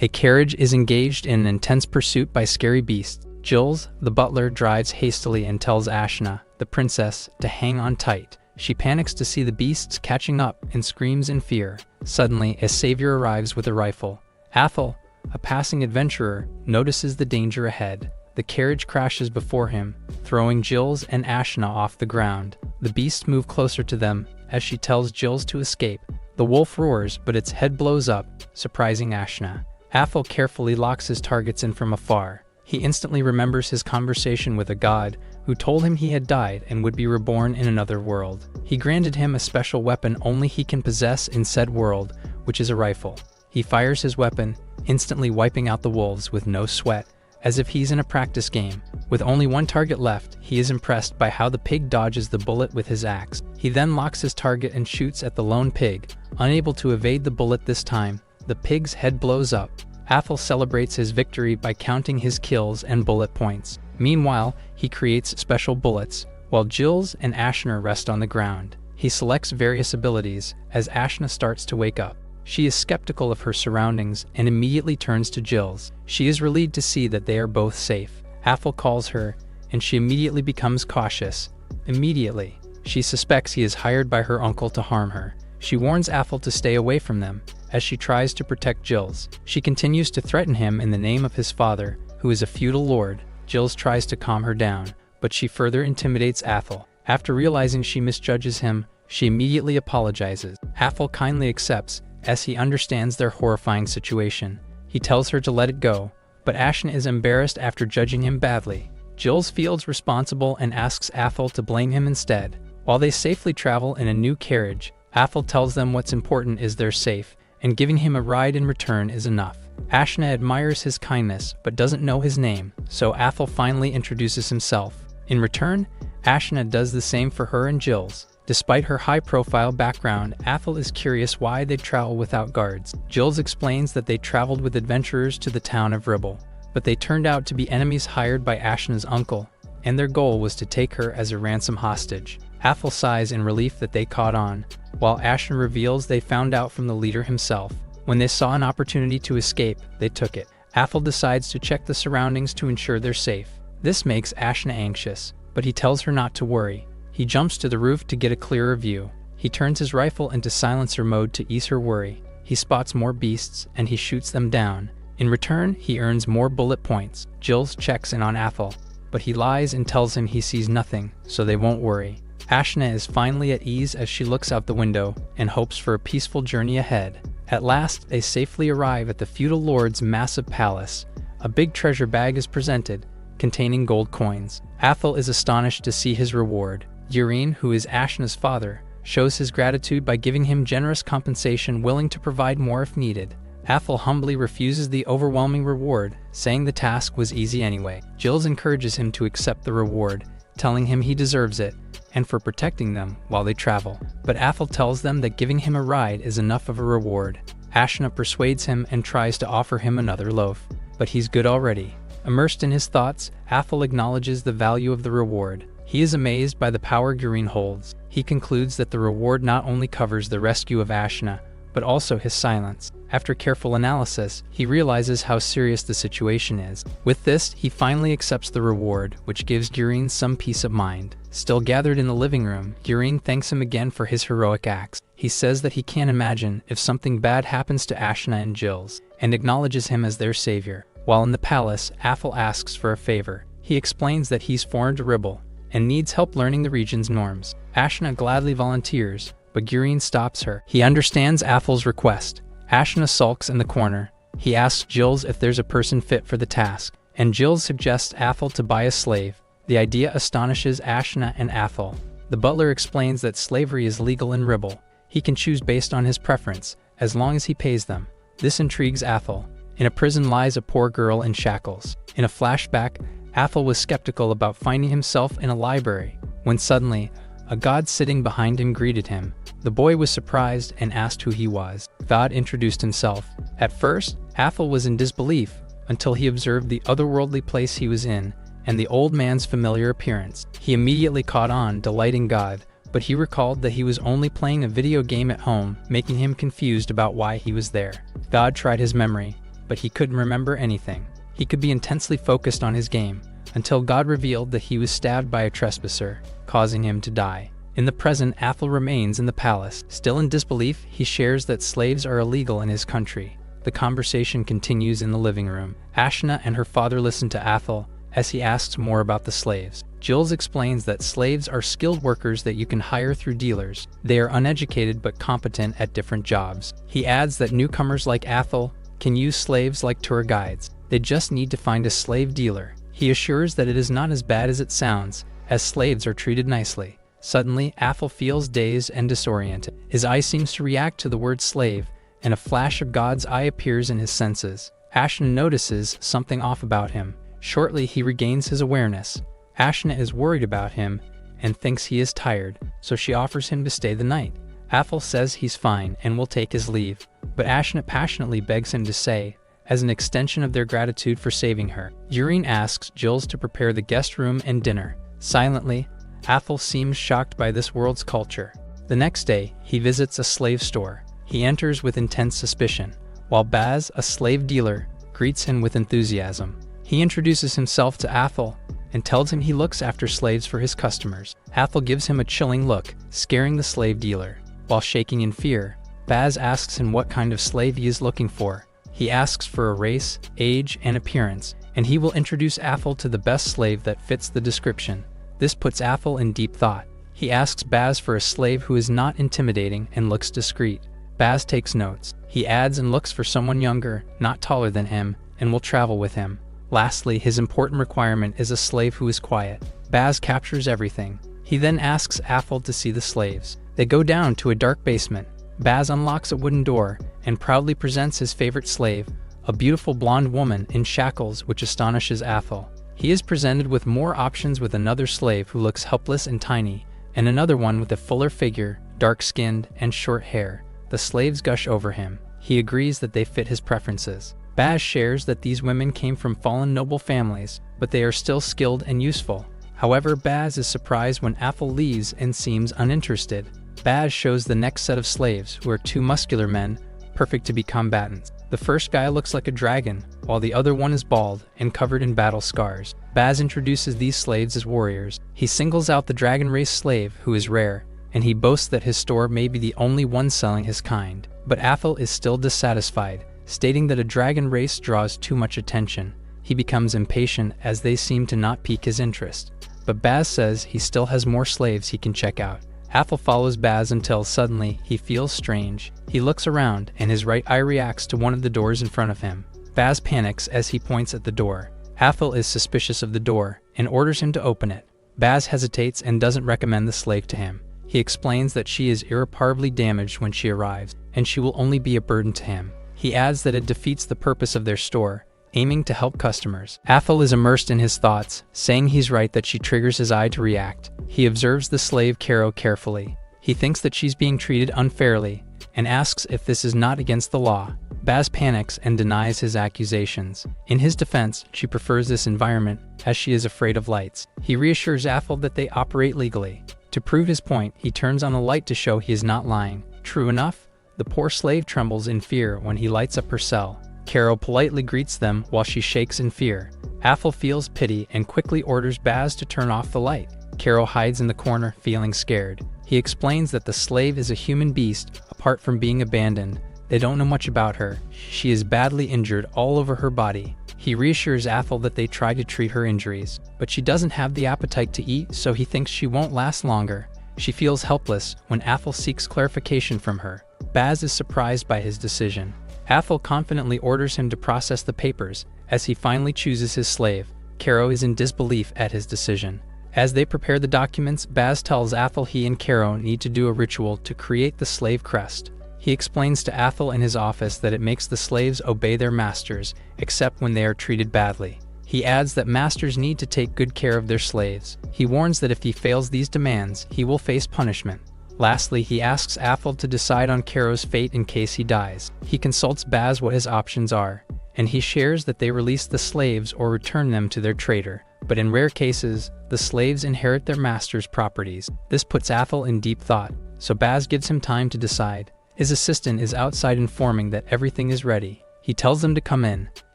A carriage is engaged in an intense pursuit by scary beasts. Jules, the butler, drives hastily and tells Ashna, the princess, to hang on tight. She panics to see the beasts catching up and screams in fear. Suddenly, a savior arrives with a rifle. Athel, a passing adventurer, notices the danger ahead. The carriage crashes before him, throwing Jules and Ashna off the ground. The beasts move closer to them as she tells Jules to escape. The wolf roars, but its head blows up, surprising Ashna. Athel carefully locks his targets in from afar. He instantly remembers his conversation with a god who told him he had died and would be reborn in another world. He granted him a special weapon only he can possess in said world, which is a rifle. He fires his weapon, instantly wiping out the wolves with no sweat, as if he's in a practice game. With only one target left, he is impressed by how the pig dodges the bullet with his axe. He then locks his target and shoots at the lone pig. Unable to evade the bullet this time, the pig's head blows up. Athel celebrates his victory by counting his kills and bullet points. Meanwhile, he creates special bullets, while Jules and Ashna rest on the ground. He selects various abilities as Ashna starts to wake up. She is skeptical of her surroundings and immediately turns to Jules. She is relieved to see that they are both safe. Athel calls her, and she immediately becomes cautious. Immediately, she suspects he is hired by her uncle to harm her. She warns Athel to stay away from them, as she tries to protect Jules. She continues to threaten him in the name of his father, who is a feudal lord. Jules tries to calm her down, but she further intimidates Athel. After realizing she misjudges him, she immediately apologizes. Athel kindly accepts, as he understands their horrifying situation. He tells her to let it go, but Ashna is embarrassed after judging him badly. Jules feels responsible and asks Athel to blame him instead. While they safely travel in a new carriage, Athel tells them what's important is they're safe, and giving him a ride in return is enough. Ashna admires his kindness, but doesn't know his name, so Athel finally introduces himself. In return, Ashna does the same for her and Jules. Despite her high-profile background, Athel is curious why they travel without guards. Jules explains that they traveled with adventurers to the town of Ribble, but they turned out to be enemies hired by Ashna's uncle, and their goal was to take her as a ransom hostage. Athel sighs in relief that they caught on, while Ashna reveals they found out from the leader himself. When they saw an opportunity to escape, they took it. Athel decides to check the surroundings to ensure they're safe. This makes Ashna anxious, but he tells her not to worry. He jumps to the roof to get a clearer view. He turns his rifle into silencer mode to ease her worry. He spots more beasts, and he shoots them down. In return, he earns more bullet points. Jules checks in on Athel, but he lies and tells him he sees nothing, so they won't worry. Ashna is finally at ease as she looks out the window and hopes for a peaceful journey ahead. At last, they safely arrive at the feudal lord's massive palace. A big treasure bag is presented, containing gold coins. Athel is astonished to see his reward. Urine, who is Ashna's father, shows his gratitude by giving him generous compensation, willing to provide more if needed. Athel humbly refuses the overwhelming reward, saying the task was easy anyway. Jules encourages him to accept the reward, telling him he deserves it, and for protecting them while they travel. But Athel tells them that giving him a ride is enough of a reward. Ashna persuades him and tries to offer him another loaf, but he's good already. Immersed in his thoughts, Athel acknowledges the value of the reward. He is amazed by the power Gurine holds. He concludes that the reward not only covers the rescue of Ashna, but also his silence. After careful analysis, he realizes how serious the situation is. With this, he finally accepts the reward, which gives Gurine some peace of mind. Still gathered in the living room, Gurine thanks him again for his heroic acts. He says that he can't imagine if something bad happens to Ashna and Jules, and acknowledges him as their savior. While in the palace, Athel asks for a favor. He explains that he's foreign to Ribble, and needs help learning the region's norms. Ashna gladly volunteers, but Gurine stops her. He understands Athel's request. Ashna sulks in the corner. He asks Jules if there's a person fit for the task, and Jules suggests Athel to buy a slave. The idea astonishes Ashna and Athel. The butler explains that slavery is legal in Ribble. He can choose based on his preference, as long as he pays them. This intrigues Athel. In a prison lies a poor girl in shackles. In a flashback, Athel was skeptical about finding himself in a library, when suddenly, a god sitting behind him greeted him. The boy was surprised and asked who he was. God introduced himself. At first, Athel was in disbelief, until he observed the otherworldly place he was in, and the old man's familiar appearance. He immediately caught on, delighting God, but he recalled that he was only playing a video game at home, making him confused about why he was there. God tried his memory, but he couldn't remember anything. He could be intensely focused on his game, until God revealed that he was stabbed by a trespasser, causing him to die. In the present, Athel remains in the palace. Still in disbelief, he shares that slaves are illegal in his country. The conversation continues in the living room. Ashna and her father listen to Athel as he asks more about the slaves. Jules explains that slaves are skilled workers that you can hire through dealers. They are uneducated but competent at different jobs. He adds that newcomers like Athel can use slaves like tour guides. They just need to find a slave dealer. He assures that it is not as bad as it sounds, as slaves are treated nicely. Suddenly, Athel feels dazed and disoriented. His eye seems to react to the word slave, and a flash of God's eye appears in his senses. Ashna notices something off about him. Shortly, he regains his awareness. Ashna is worried about him and thinks he is tired, so she offers him to stay the night. Athel says he's fine and will take his leave, but Ashna passionately begs him to stay, as an extension of their gratitude for saving her. Urine asks Jules to prepare the guest room and dinner. Silently, Athel seems shocked by this world's culture. The next day, he visits a slave store. He enters with intense suspicion, while Baz, a slave dealer, greets him with enthusiasm. He introduces himself to Athel and tells him he looks after slaves for his customers. Athel gives him a chilling look, scaring the slave dealer. While shaking in fear, Baz asks him what kind of slave he is looking for. He asks for a race, age, and appearance, and he will introduce Athel to the best slave that fits the description. This puts Athel in deep thought. He asks Baz for a slave who is not intimidating and looks discreet. Baz takes notes. He adds and looks for someone younger, not taller than him, and will travel with him. Lastly, his important requirement is a slave who is quiet. Baz captures everything. He then asks Athel to see the slaves. They go down to a dark basement. Baz unlocks a wooden door and proudly presents his favorite slave, a beautiful blonde woman in shackles, which astonishes Athel. He is presented with more options, with another slave who looks helpless and tiny, and another one with a fuller figure, dark-skinned, and short hair. The slaves gush over him. He agrees that they fit his preferences. Baz shares that these women came from fallen noble families, but they are still skilled and useful. However, Baz is surprised when Athel leaves and seems uninterested. Baz shows the next set of slaves, who are two muscular men, perfect to be combatants. The first guy looks like a dragon, while the other one is bald and covered in battle scars. Baz introduces these slaves as warriors. He singles out the dragon race slave, who is rare, and he boasts that his store may be the only one selling his kind. But Athel is still dissatisfied, stating that a dragon race draws too much attention. He becomes impatient as they seem to not pique his interest. But Baz says he still has more slaves he can check out. Athel follows Baz until suddenly he feels strange. He looks around and his right eye reacts to one of the doors in front of him. Baz panics as he points at the door. Athel is suspicious of the door and orders him to open it. Baz hesitates and doesn't recommend the slave to him. He explains that she is irreparably damaged when she arrives, and she will only be a burden to him. He adds that it defeats the purpose of their store, aiming to help customers. Athel is immersed in his thoughts, saying he's right that she triggers his eye to react. He observes the slave Caro carefully. He thinks that she's being treated unfairly, and asks if this is not against the law. Baz panics and denies his accusations. In his defense, she prefers this environment, as she is afraid of lights. He reassures Athel that they operate legally. To prove his point, he turns on a light to show he is not lying. True enough, the poor slave trembles in fear when he lights up her cell. Caro politely greets them while she shakes in fear. Athel feels pity and quickly orders Baz to turn off the light. Caro hides in the corner, feeling scared. He explains that the slave is a human beast, apart from being abandoned. They don't know much about her. She is badly injured all over her body. He reassures Athel that they try to treat her injuries, but she doesn't have the appetite to eat, so he thinks she won't last longer. She feels helpless when Athel seeks clarification from her. Baz is surprised by his decision. Athel confidently orders him to process the papers, as he finally chooses his slave. Caro is in disbelief at his decision. As they prepare the documents, Baz tells Athel he and Caro need to do a ritual to create the slave crest. He explains to Athel in his office that it makes the slaves obey their masters, except when they are treated badly. He adds that masters need to take good care of their slaves. He warns that if he fails these demands, he will face punishment. Lastly, he asks Athel to decide on Caro's fate in case he dies. He consults Baz what his options are, and he shares that they release the slaves or return them to their trader. But in rare cases, the slaves inherit their master's properties. This puts Athel in deep thought, so Baz gives him time to decide. His assistant is outside informing that everything is ready. He He tells them to come in.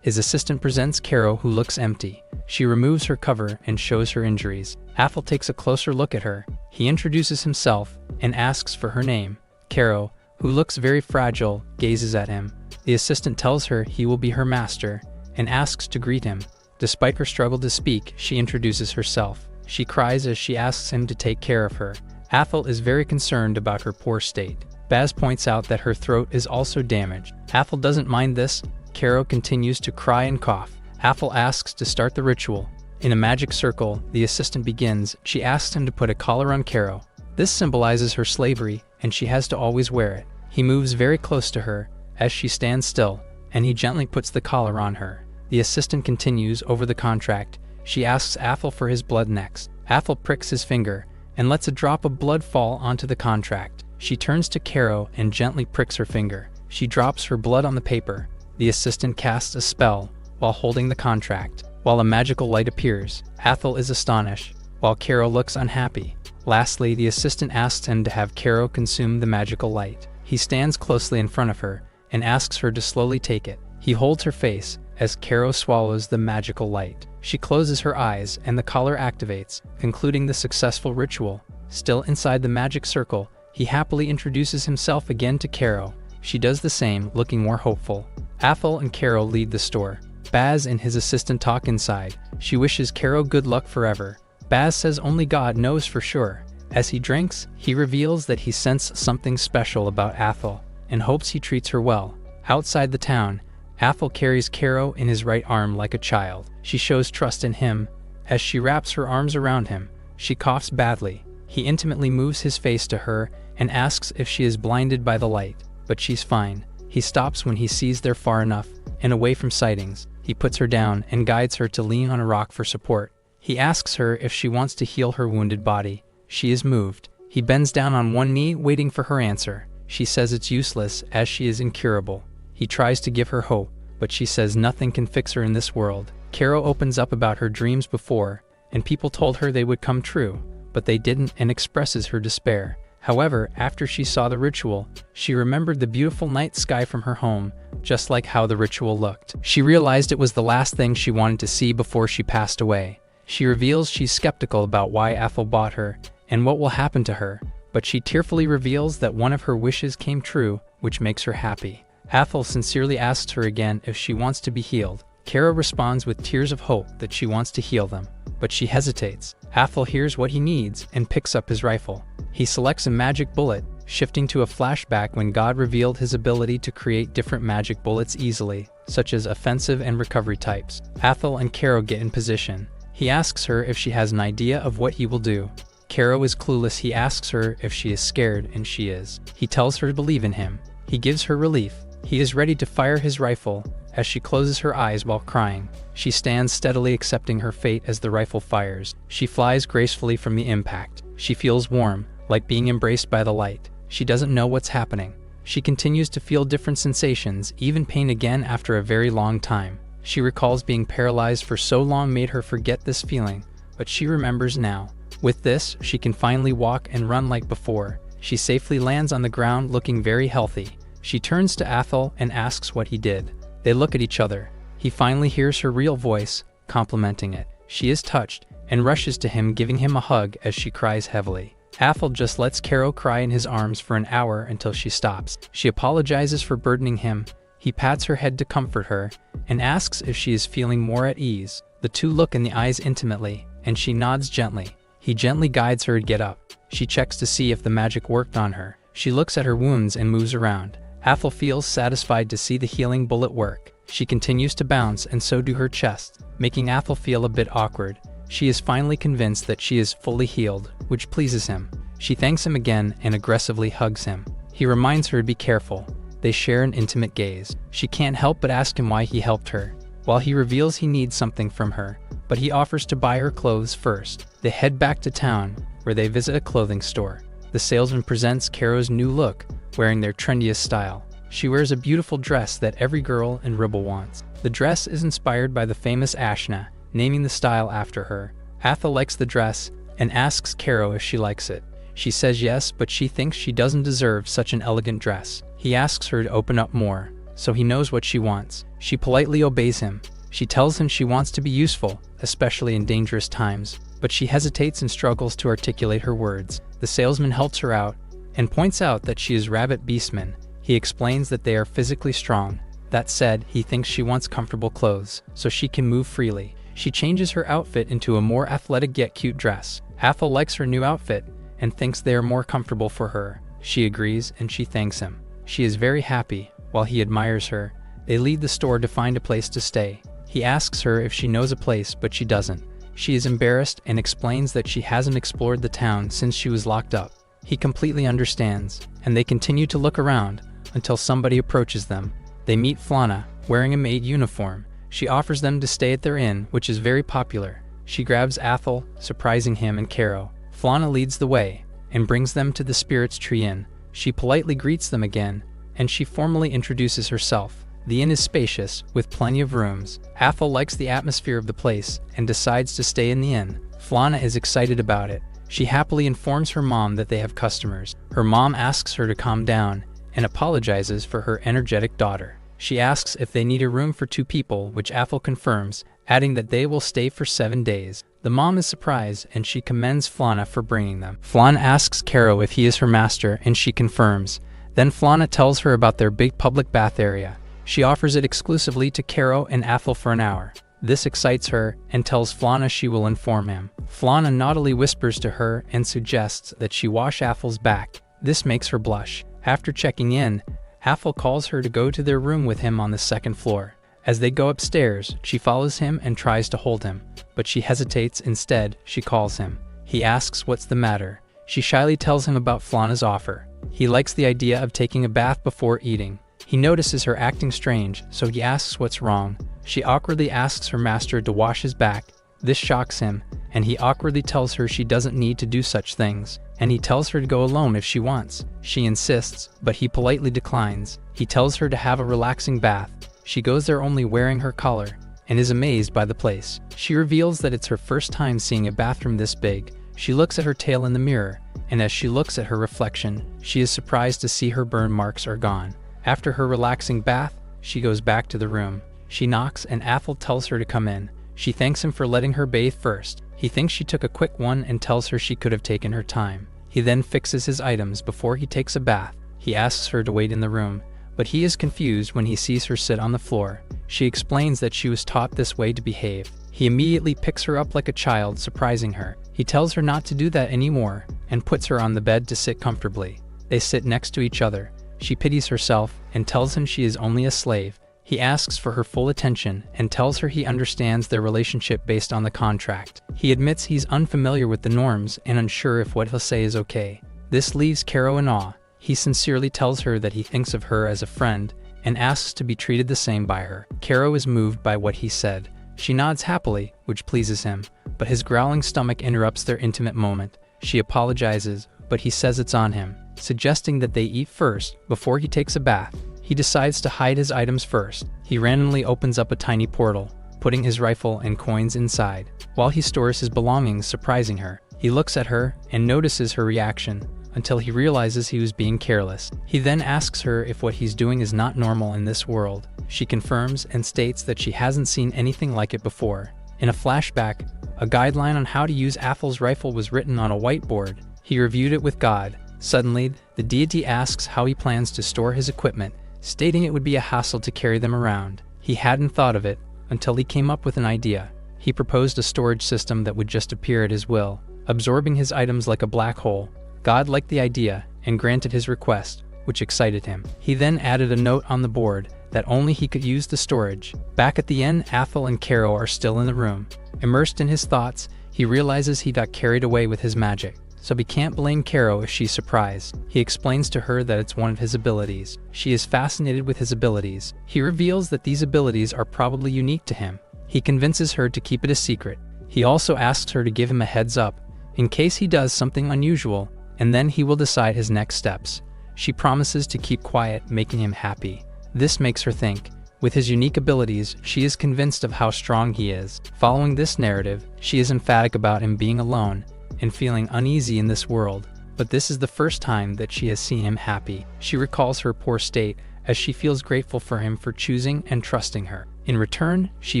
His assistant presents Caro, who looks empty. She removes her cover and shows her injuries. Athel takes a closer look at her. He introduces himself and asks for her name. Caro, who looks very fragile, gazes at him. The assistant tells her he will be her master and asks to greet him. Despite her struggle to speak, she introduces herself. She cries as she asks him to take care of her. Athel is very concerned about her poor state. Baz points out that her throat is also damaged. Athel doesn't mind this. Caro continues to cry and cough. Athel asks to start the ritual. In a magic circle, the assistant begins. She asks him to put a collar on Caro. This symbolizes her slavery, and she has to always wear it. He moves very close to her as she stands still, and he gently puts the collar on her. The assistant continues over the contract. She asks Athel for his blood next. Athel pricks his finger and lets a drop of blood fall onto the contract. She turns to Caro and gently pricks her finger. She drops her blood on the paper. The assistant casts a spell while holding the contract. While a magical light appears, Athel is astonished, while Caro looks unhappy. Lastly, the assistant asks him to have Caro consume the magical light. He stands closely in front of her and asks her to slowly take it. He holds her face as Caro swallows the magical light. She closes her eyes and the collar activates, concluding the successful ritual. Still inside the magic circle, he happily introduces himself again to Caro. She does the same, looking more hopeful. Athel and Caro leave the store. Baz and his assistant talk inside. She wishes Caro good luck forever. Baz says only God knows for sure. As he drinks, he reveals that he sensed something special about Athel and hopes he treats her well. Outside the town, Athel carries Caro in his right arm like a child. She shows trust in him. As she wraps her arms around him, she coughs badly. He intimately moves his face to her and asks if she is blinded by the light, but she's fine. He stops when he sees they're far enough and away from sightings. He puts her down and guides her to lean on a rock for support. He asks her if she wants to heal her wounded body. She is moved. He bends down on one knee, waiting for her answer. She says it's useless, as she is incurable. He tries to give her hope, but she says nothing can fix her in this world. Caro opens up about her dreams before, and people told her they would come true, but they didn't, and expresses her despair. However, after she saw the ritual, she remembered the beautiful night sky from her home, just like how the ritual looked. She realized it was the last thing she wanted to see before she passed away. She reveals she's skeptical about why Athel bought her and what will happen to her, but she tearfully reveals that one of her wishes came true, which makes her happy. Athel sincerely asks her again if she wants to be healed. Caro responds with tears of hope that she wants to heal them, but she hesitates. Athel hears what he needs and picks up his rifle. He selects a magic bullet, shifting to a flashback when God revealed his ability to create different magic bullets easily, such as offensive and recovery types. Athel and Caro get in position. He asks her if she has an idea of what he will do. Caro is clueless. He asks her if she is scared, and she is. He tells her to believe in him. He gives her relief. He is ready to fire his rifle as she closes her eyes while crying. She stands steadily, accepting her fate as the rifle fires. She flies gracefully from the impact. She feels warm, like being embraced by the light. She doesn't know what's happening. She continues to feel different sensations, even pain again after a very long time. She recalls being paralyzed for so long made her forget this feeling, but she remembers now. With this, she can finally walk and run like before. She safely lands on the ground looking very healthy. She turns to Athel and asks what he did. They look at each other. He finally hears her real voice, complimenting it. She is touched and rushes to him, giving him a hug as she cries heavily. Athel just lets Caro cry in his arms for an hour until she stops. She apologizes for burdening him. He pats her head to comfort her and asks if she is feeling more at ease. The two look in the eyes intimately, and she nods gently. He gently guides her to get up. She checks to see if the magic worked on her. She looks at her wounds and moves around. Athel feels satisfied to see the healing bullet work. She continues to bounce, and so do her chest, making Athel feel a bit awkward. She is finally convinced that she is fully healed, which pleases him. She thanks him again and aggressively hugs him. He reminds her to be careful. They share an intimate gaze. She can't help but ask him why he helped her, while he reveals he needs something from her, but he offers to buy her clothes first. They head back to town, where they visit a clothing store. The salesman presents Caro's new look, wearing their trendiest style. She wears a beautiful dress that every girl in Ribble wants. The dress is inspired by the famous Ashna, naming the style after her. Athel likes the dress and asks Caro if she likes it. She says yes, but she thinks she doesn't deserve such an elegant dress. He asks her to open up more, so he knows what she wants. She politely obeys him. She tells him she wants to be useful, especially in dangerous times, but she hesitates and struggles to articulate her words. The salesman helps her out and points out that she is rabbit beastmen. He explains that they are physically strong. That said, he thinks she wants comfortable clothes, so she can move freely. She changes her outfit into a more athletic yet cute dress. Athel likes her new outfit and thinks they are more comfortable for her. She agrees and she thanks him. She is very happy. While he admires her, they leave the store to find a place to stay. He asks her if she knows a place, but she doesn't. She is embarrassed and explains that she hasn't explored the town since she was locked up. He completely understands, and they continue to look around until somebody approaches them. They meet Flana, wearing a maid uniform. She offers them to stay at their inn, which is very popular. She grabs Athel, surprising him and Caro. Flana leads the way and brings them to the Spirit's Tree Inn. She politely greets them again, and she formally introduces herself. The inn is spacious, with plenty of rooms. Athel likes the atmosphere of the place and decides to stay in the inn. Flana is excited about it. She happily informs her mom that they have customers. Her mom asks her to calm down and apologizes for her energetic daughter. She asks if they need a room for 2 people, which Athel confirms, adding that they will stay for 7 days. The mom is surprised and she commends Flana for bringing them. Flana asks Caro if he is her master and she confirms. Then Flana tells her about their big public bath area. She offers it exclusively to Caro and Athel for an hour. This excites her and tells Flana she will inform him. Flana naughtily whispers to her and suggests that she wash Athel's back. This makes her blush. After checking in, Athel calls her to go to their room with him on the 2nd floor. As they go upstairs, she follows him and tries to hold him, but she hesitates. Instead, she calls him. He asks what's the matter. She shyly tells him about Flana's offer. He likes the idea of taking a bath before eating. He notices her acting strange, so he asks what's wrong. She awkwardly asks her master to wash his back. This shocks him, and he awkwardly tells her she doesn't need to do such things, and he tells her to go alone if she wants. She insists, but he politely declines. He tells her to have a relaxing bath. She goes there only wearing her collar, and is amazed by the place. She reveals that it's her first time seeing a bathroom this big. She looks at her tail in the mirror, and as she looks at her reflection, she is surprised to see her burn marks are gone. After her relaxing bath, she goes back to the room. She knocks and Athel tells her to come in. She thanks him for letting her bathe first. He thinks she took a quick one and tells her she could have taken her time. He then fixes his items before he takes a bath. He asks her to wait in the room, but he is confused when he sees her sit on the floor. She explains that she was taught this way to behave. He immediately picks her up like a child, surprising her. He tells her not to do that anymore and puts her on the bed to sit comfortably. They sit next to each other. She pities herself and tells him she is only a slave. He asks for her full attention and tells her he understands their relationship based on the contract. He admits he's unfamiliar with the norms and unsure if what he'll say is okay. This leaves Caro in awe. He sincerely tells her that he thinks of her as a friend and asks to be treated the same by her. Caro is moved by what he said. She nods happily, which pleases him, but his growling stomach interrupts their intimate moment. She apologizes, but he says it's on him, suggesting that they eat first before he takes a bath. He decides to hide his items first. He randomly opens up a tiny portal, putting his rifle and coins inside, while he stores his belongings, surprising her. He looks at her and notices her reaction, until he realizes he was being careless. He then asks her if what he's doing is not normal in this world. She confirms and states that she hasn't seen anything like it before. In a flashback, a guideline on how to use Athel's rifle was written on a whiteboard. He reviewed it with God. Suddenly, the deity asks how he plans to store his equipment, stating it would be a hassle to carry them around. He hadn't thought of it until he came up with an idea. He proposed a storage system that would just appear at his will, absorbing his items like a black hole. God liked the idea and granted his request, which excited him. He then added a note on the board that only he could use the storage. Back at the inn, Athel and Caro are still in the room. Immersed in his thoughts, he realizes he got carried away with his magic, so he can't blame Caro if she's surprised. He explains to her that it's one of his abilities. She is fascinated with his abilities. He reveals that these abilities are probably unique to him. He convinces her to keep it a secret. He also asks her to give him a heads up in case he does something unusual, and then he will decide his next steps. She promises to keep quiet, making him happy. This makes her think. With his unique abilities, she is convinced of how strong he is. Following this narrative, she is emphatic about him being alone and feeling uneasy in this world, but this is the first time that she has seen him happy. She recalls her poor state as she feels grateful for him for choosing and trusting her. In return, she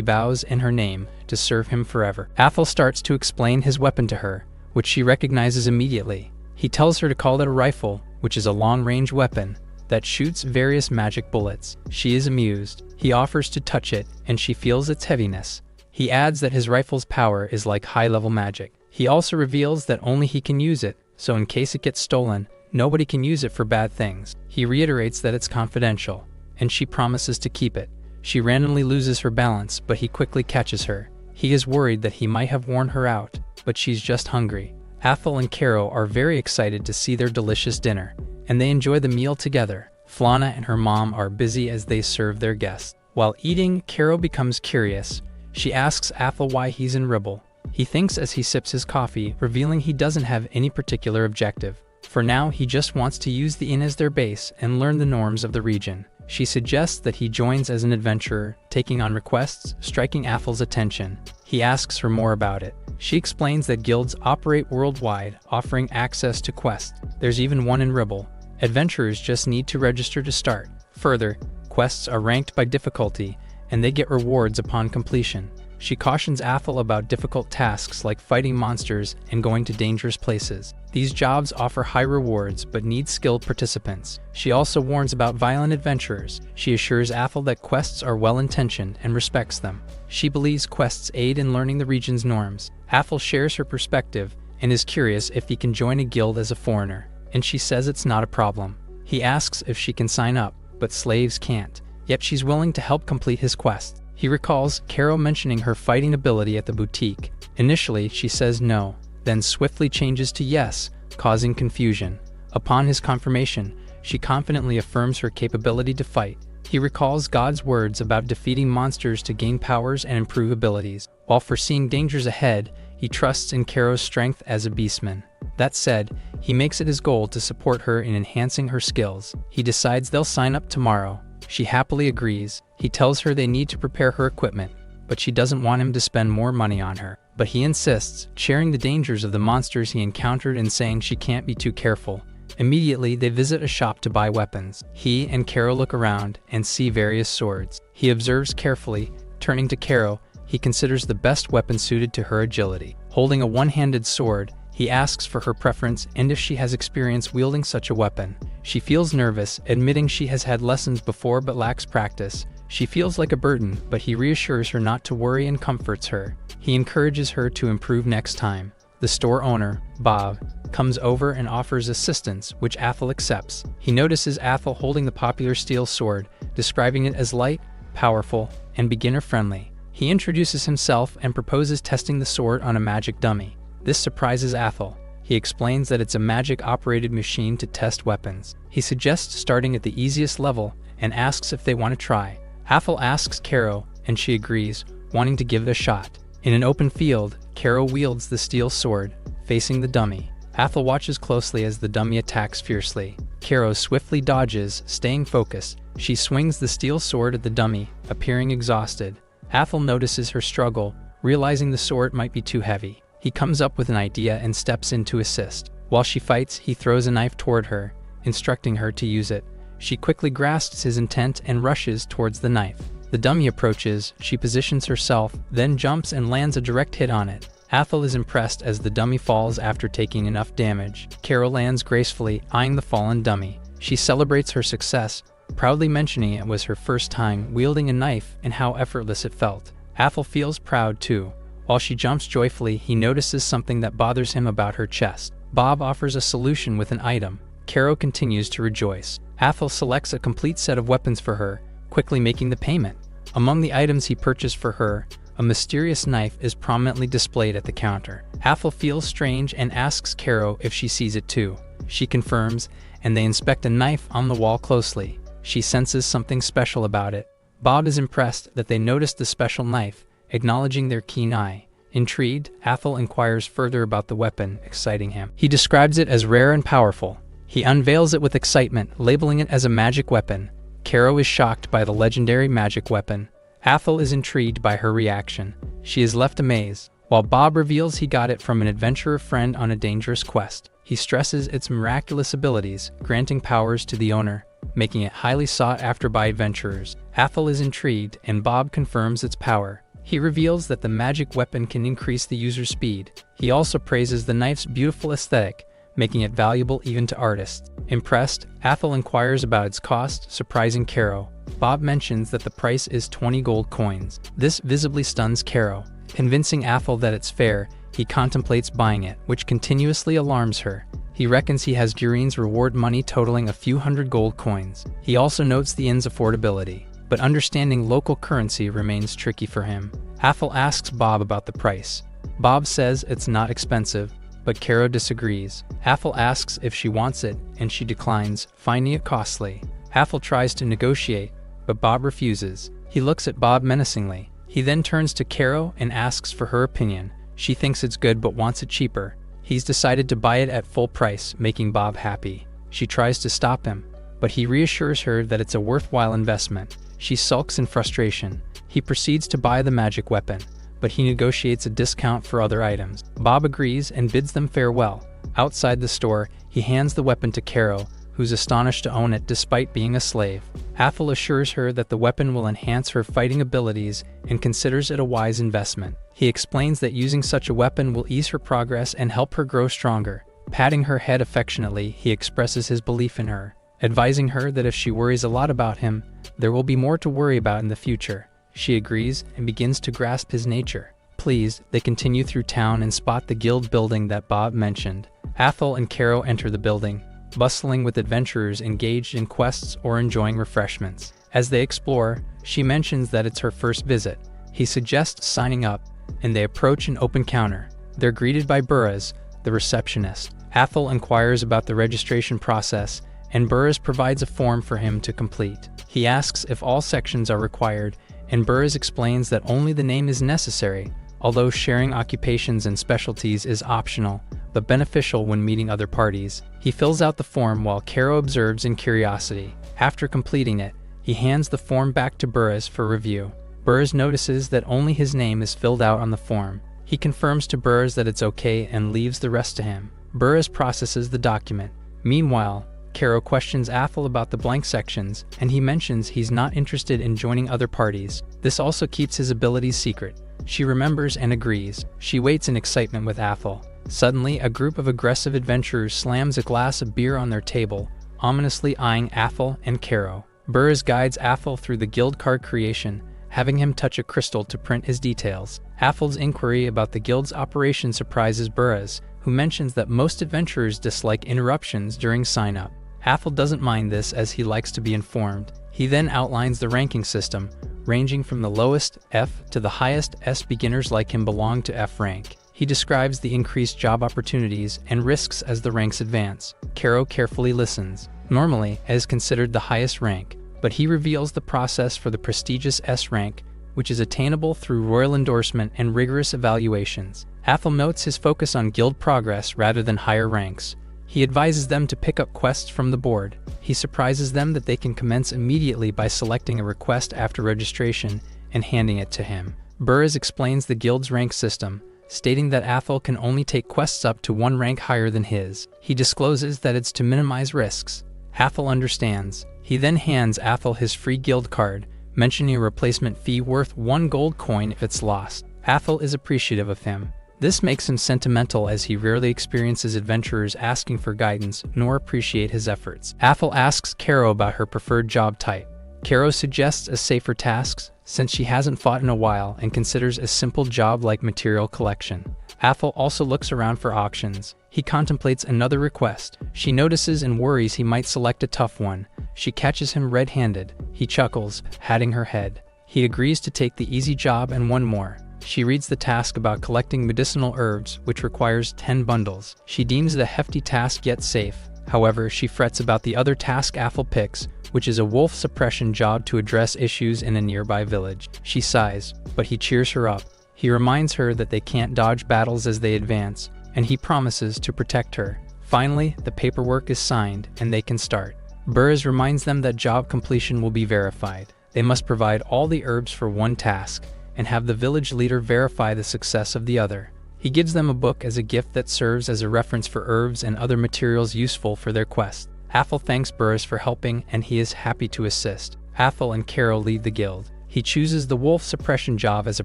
vows in her name to serve him forever. Athel starts to explain his weapon to her, which she recognizes immediately. He tells her to call it a rifle, which is a long-range weapon that shoots various magic bullets. She is amused. He offers to touch it, and she feels its heaviness. He adds that his rifle's power is like high-level magic. He also reveals that only he can use it, so in case it gets stolen, nobody can use it for bad things. He reiterates that it's confidential, and she promises to keep it. She randomly loses her balance, but he quickly catches her. He is worried that he might have worn her out, but she's just hungry. Athel and Caro are very excited to see their delicious dinner, and they enjoy the meal together. Flana and her mom are busy as they serve their guests. While eating, Caro becomes curious. She asks Athel why he's in Ribble. He thinks as he sips his coffee, revealing he doesn't have any particular objective. For now, he just wants to use the inn as their base and learn the norms of the region. She suggests that he joins as an adventurer, taking on requests, striking Athel's attention. He asks her more about it. She explains that guilds operate worldwide, offering access to quests. There's even one in Ribble. Adventurers just need to register to start. Further, quests are ranked by difficulty, and they get rewards upon completion. She cautions Athel about difficult tasks like fighting monsters and going to dangerous places. These jobs offer high rewards but need skilled participants. She also warns about violent adventurers. She assures Athel that quests are well-intentioned and respects them. She believes quests aid in learning the region's norms. Athel shares her perspective and is curious if he can join a guild as a foreigner, and she says it's not a problem. He asks if she can sign up, but slaves can't, yet she's willing to help complete his quest. He recalls Caro mentioning her fighting ability at the boutique. Initially, she says no, then swiftly changes to yes, causing confusion. Upon his confirmation, she confidently affirms her capability to fight. He recalls God's words about defeating monsters to gain powers and improve abilities. While foreseeing dangers ahead, he trusts in Caro's strength as a beastman. That said, he makes it his goal to support her in enhancing her skills. He decides they'll sign up tomorrow. She happily agrees. He tells her they need to prepare her equipment, but she doesn't want him to spend more money on her. But he insists, sharing the dangers of the monsters he encountered and saying she can't be too careful. Immediately, they visit a shop to buy weapons. He and Caro look around and see various swords. He observes carefully. Turning to Caro, he considers the best weapon suited to her agility. Holding a one-handed sword, he asks for her preference and if she has experience wielding such a weapon. She feels nervous, admitting she has had lessons before but lacks practice. She feels like a burden, but he reassures her not to worry and comforts her. He encourages her to improve next time. The store owner, Bob, comes over and offers assistance, which Athel accepts. He notices Athel holding the popular steel sword, describing it as light, powerful, and beginner-friendly. He introduces himself and proposes testing the sword on a magic dummy. This surprises Athel. He explains that it's a magic-operated machine to test weapons. He suggests starting at the easiest level and asks if they want to try. Athel asks Caro, and she agrees, wanting to give it a shot. In an open field, Caro wields the steel sword, facing the dummy. Athel watches closely as the dummy attacks fiercely. Caro swiftly dodges, staying focused. She swings the steel sword at the dummy, appearing exhausted. Athel notices her struggle, realizing the sword might be too heavy. He comes up with an idea and steps in to assist. While she fights, he throws a knife toward her, instructing her to use it. She quickly grasps his intent and rushes towards the knife. The dummy approaches, she positions herself, then jumps and lands a direct hit on it. Athel is impressed as the dummy falls after taking enough damage. Caro lands gracefully, eyeing the fallen dummy. She celebrates her success, proudly mentioning it was her first time wielding a knife and how effortless it felt. Athel feels proud too. While she jumps joyfully, he notices something that bothers him about her chest. Bob offers a solution with an item. Caro continues to rejoice. Athel selects a complete set of weapons for her, quickly making the payment. Among the items he purchased for her, a mysterious knife is prominently displayed at the counter. Athel feels strange and asks Caro if she sees it too. She confirms, and they inspect a knife on the wall closely. She senses something special about it. Bob is impressed that they noticed the special knife, acknowledging their keen eye. Intrigued, Athel inquires further about the weapon, exciting him. He describes it as rare and powerful. He unveils it with excitement, labeling it as a magic weapon. Caro is shocked by the legendary magic weapon. Athel is intrigued by her reaction. She is left amazed, while Bob reveals he got it from an adventurer friend on a dangerous quest. He stresses its miraculous abilities, granting powers to the owner. making it highly sought after by adventurers. Athel is intrigued, and Bob confirms its power. He reveals that the magic weapon can increase the user's speed. He also praises the knife's beautiful aesthetic, making it valuable even to artists. Impressed, Athel inquires about its cost, surprising Caro. Bob mentions that the price is 20 gold coins. This visibly stuns Caro. Convincing Athel that it's fair, he contemplates buying it, which continuously alarms her. He reckons he has Durine's reward money totaling a few hundred gold coins. He also notes the inn's affordability, but understanding local currency remains tricky for him. Athel asks Bob about the price. Bob says it's not expensive, but Caro disagrees. Athel asks if she wants it, and she declines, finding it costly. Athel tries to negotiate, but Bob refuses. He looks at Bob menacingly. He then turns to Caro and asks for her opinion. She thinks it's good but wants it cheaper. He's decided to buy it at full price, making Bob happy. She tries to stop him, but he reassures her that it's a worthwhile investment. She sulks in frustration. He proceeds to buy the magic weapon, but he negotiates a discount for other items. Bob agrees and bids them farewell. Outside the store, he hands the weapon to Caro, who's astonished to own it despite being a slave. Athel assures her that the weapon will enhance her fighting abilities and considers it a wise investment. He explains that using such a weapon will ease her progress and help her grow stronger. Patting her head affectionately, he expresses his belief in her, advising her that if she worries a lot about him, there will be more to worry about in the future. She agrees and begins to grasp his nature. Pleased, they continue through town and spot the guild building that Bob mentioned. Athel and Caro enter the building, bustling with adventurers engaged in quests or enjoying refreshments. As they explore, she mentions that it's her first visit. He suggests signing up, and they approach an open counter. They're greeted by Burraz, the receptionist. Athel inquires about the registration process, and Burraz provides a form for him to complete. He asks if all sections are required, and Burraz explains that only the name is necessary, although sharing occupations and specialties is optional, but beneficial when meeting other parties. He fills out the form while Caro observes in curiosity. After completing it, he hands the form back to Burraz for review. Burraz notices that only his name is filled out on the form. He confirms to Burraz that it's okay and leaves the rest to him. Burraz processes the document. Meanwhile, Caro questions Athel about the blank sections, and he mentions he's not interested in joining other parties. This also keeps his abilities secret. She remembers and agrees. She waits in excitement with Athel. Suddenly, a group of aggressive adventurers slams a glass of beer on their table, ominously eyeing Athel and Caro. Burraz guides Athel through the guild card creation, having him touch a crystal to print his details. Athel's inquiry about the guild's operation surprises Burraz, who mentions that most adventurers dislike interruptions during sign-up. Athel doesn't mind this as he likes to be informed. He then outlines the ranking system, ranging from the lowest, F, to the highest, S. Beginners like him belong to F rank. He describes the increased job opportunities and risks as the ranks advance. Caro carefully listens. Normally, A is considered the highest rank, but he reveals the process for the prestigious S rank, which is attainable through royal endorsement and rigorous evaluations. Athel notes his focus on guild progress rather than higher ranks. He advises them to pick up quests from the board. He surprises them that they can commence immediately by selecting a request after registration and handing it to him. Burraz explains the guild's rank system, stating that Athel can only take quests up to one rank higher than his. He discloses that it's to minimize risks. Athel understands. He then hands Athel his free guild card, mentioning a replacement fee worth 1 gold coin if it's lost. Athel is appreciative of him. This makes him sentimental as he rarely experiences adventurers asking for guidance nor appreciate his efforts. Athel asks Caro about her preferred job type. Caro suggests a safer tasks since she hasn't fought in a while and considers a simple job like material collection. Athel also looks around for auctions. He contemplates another request. She notices and worries he might select a tough one. She catches him red-handed. He chuckles, patting her head. He agrees to take the easy job and one more. She reads the task about collecting medicinal herbs, which requires 10 bundles. She deems the hefty task yet safe. However, she frets about the other task Athel picks, which is a wolf suppression job to address issues in a nearby village. She sighs, but he cheers her up. He reminds her that they can't dodge battles as they advance, and he promises to protect her. Finally, the paperwork is signed, and they can start. Burraz reminds them that job completion will be verified. They must provide all the herbs for one task, and have the village leader verify the success of the other. He gives them a book as a gift that serves as a reference for herbs and other materials useful for their quest. Athel thanks Burris for helping and he is happy to assist. Athel and Caro leave the guild. He chooses the wolf suppression job as a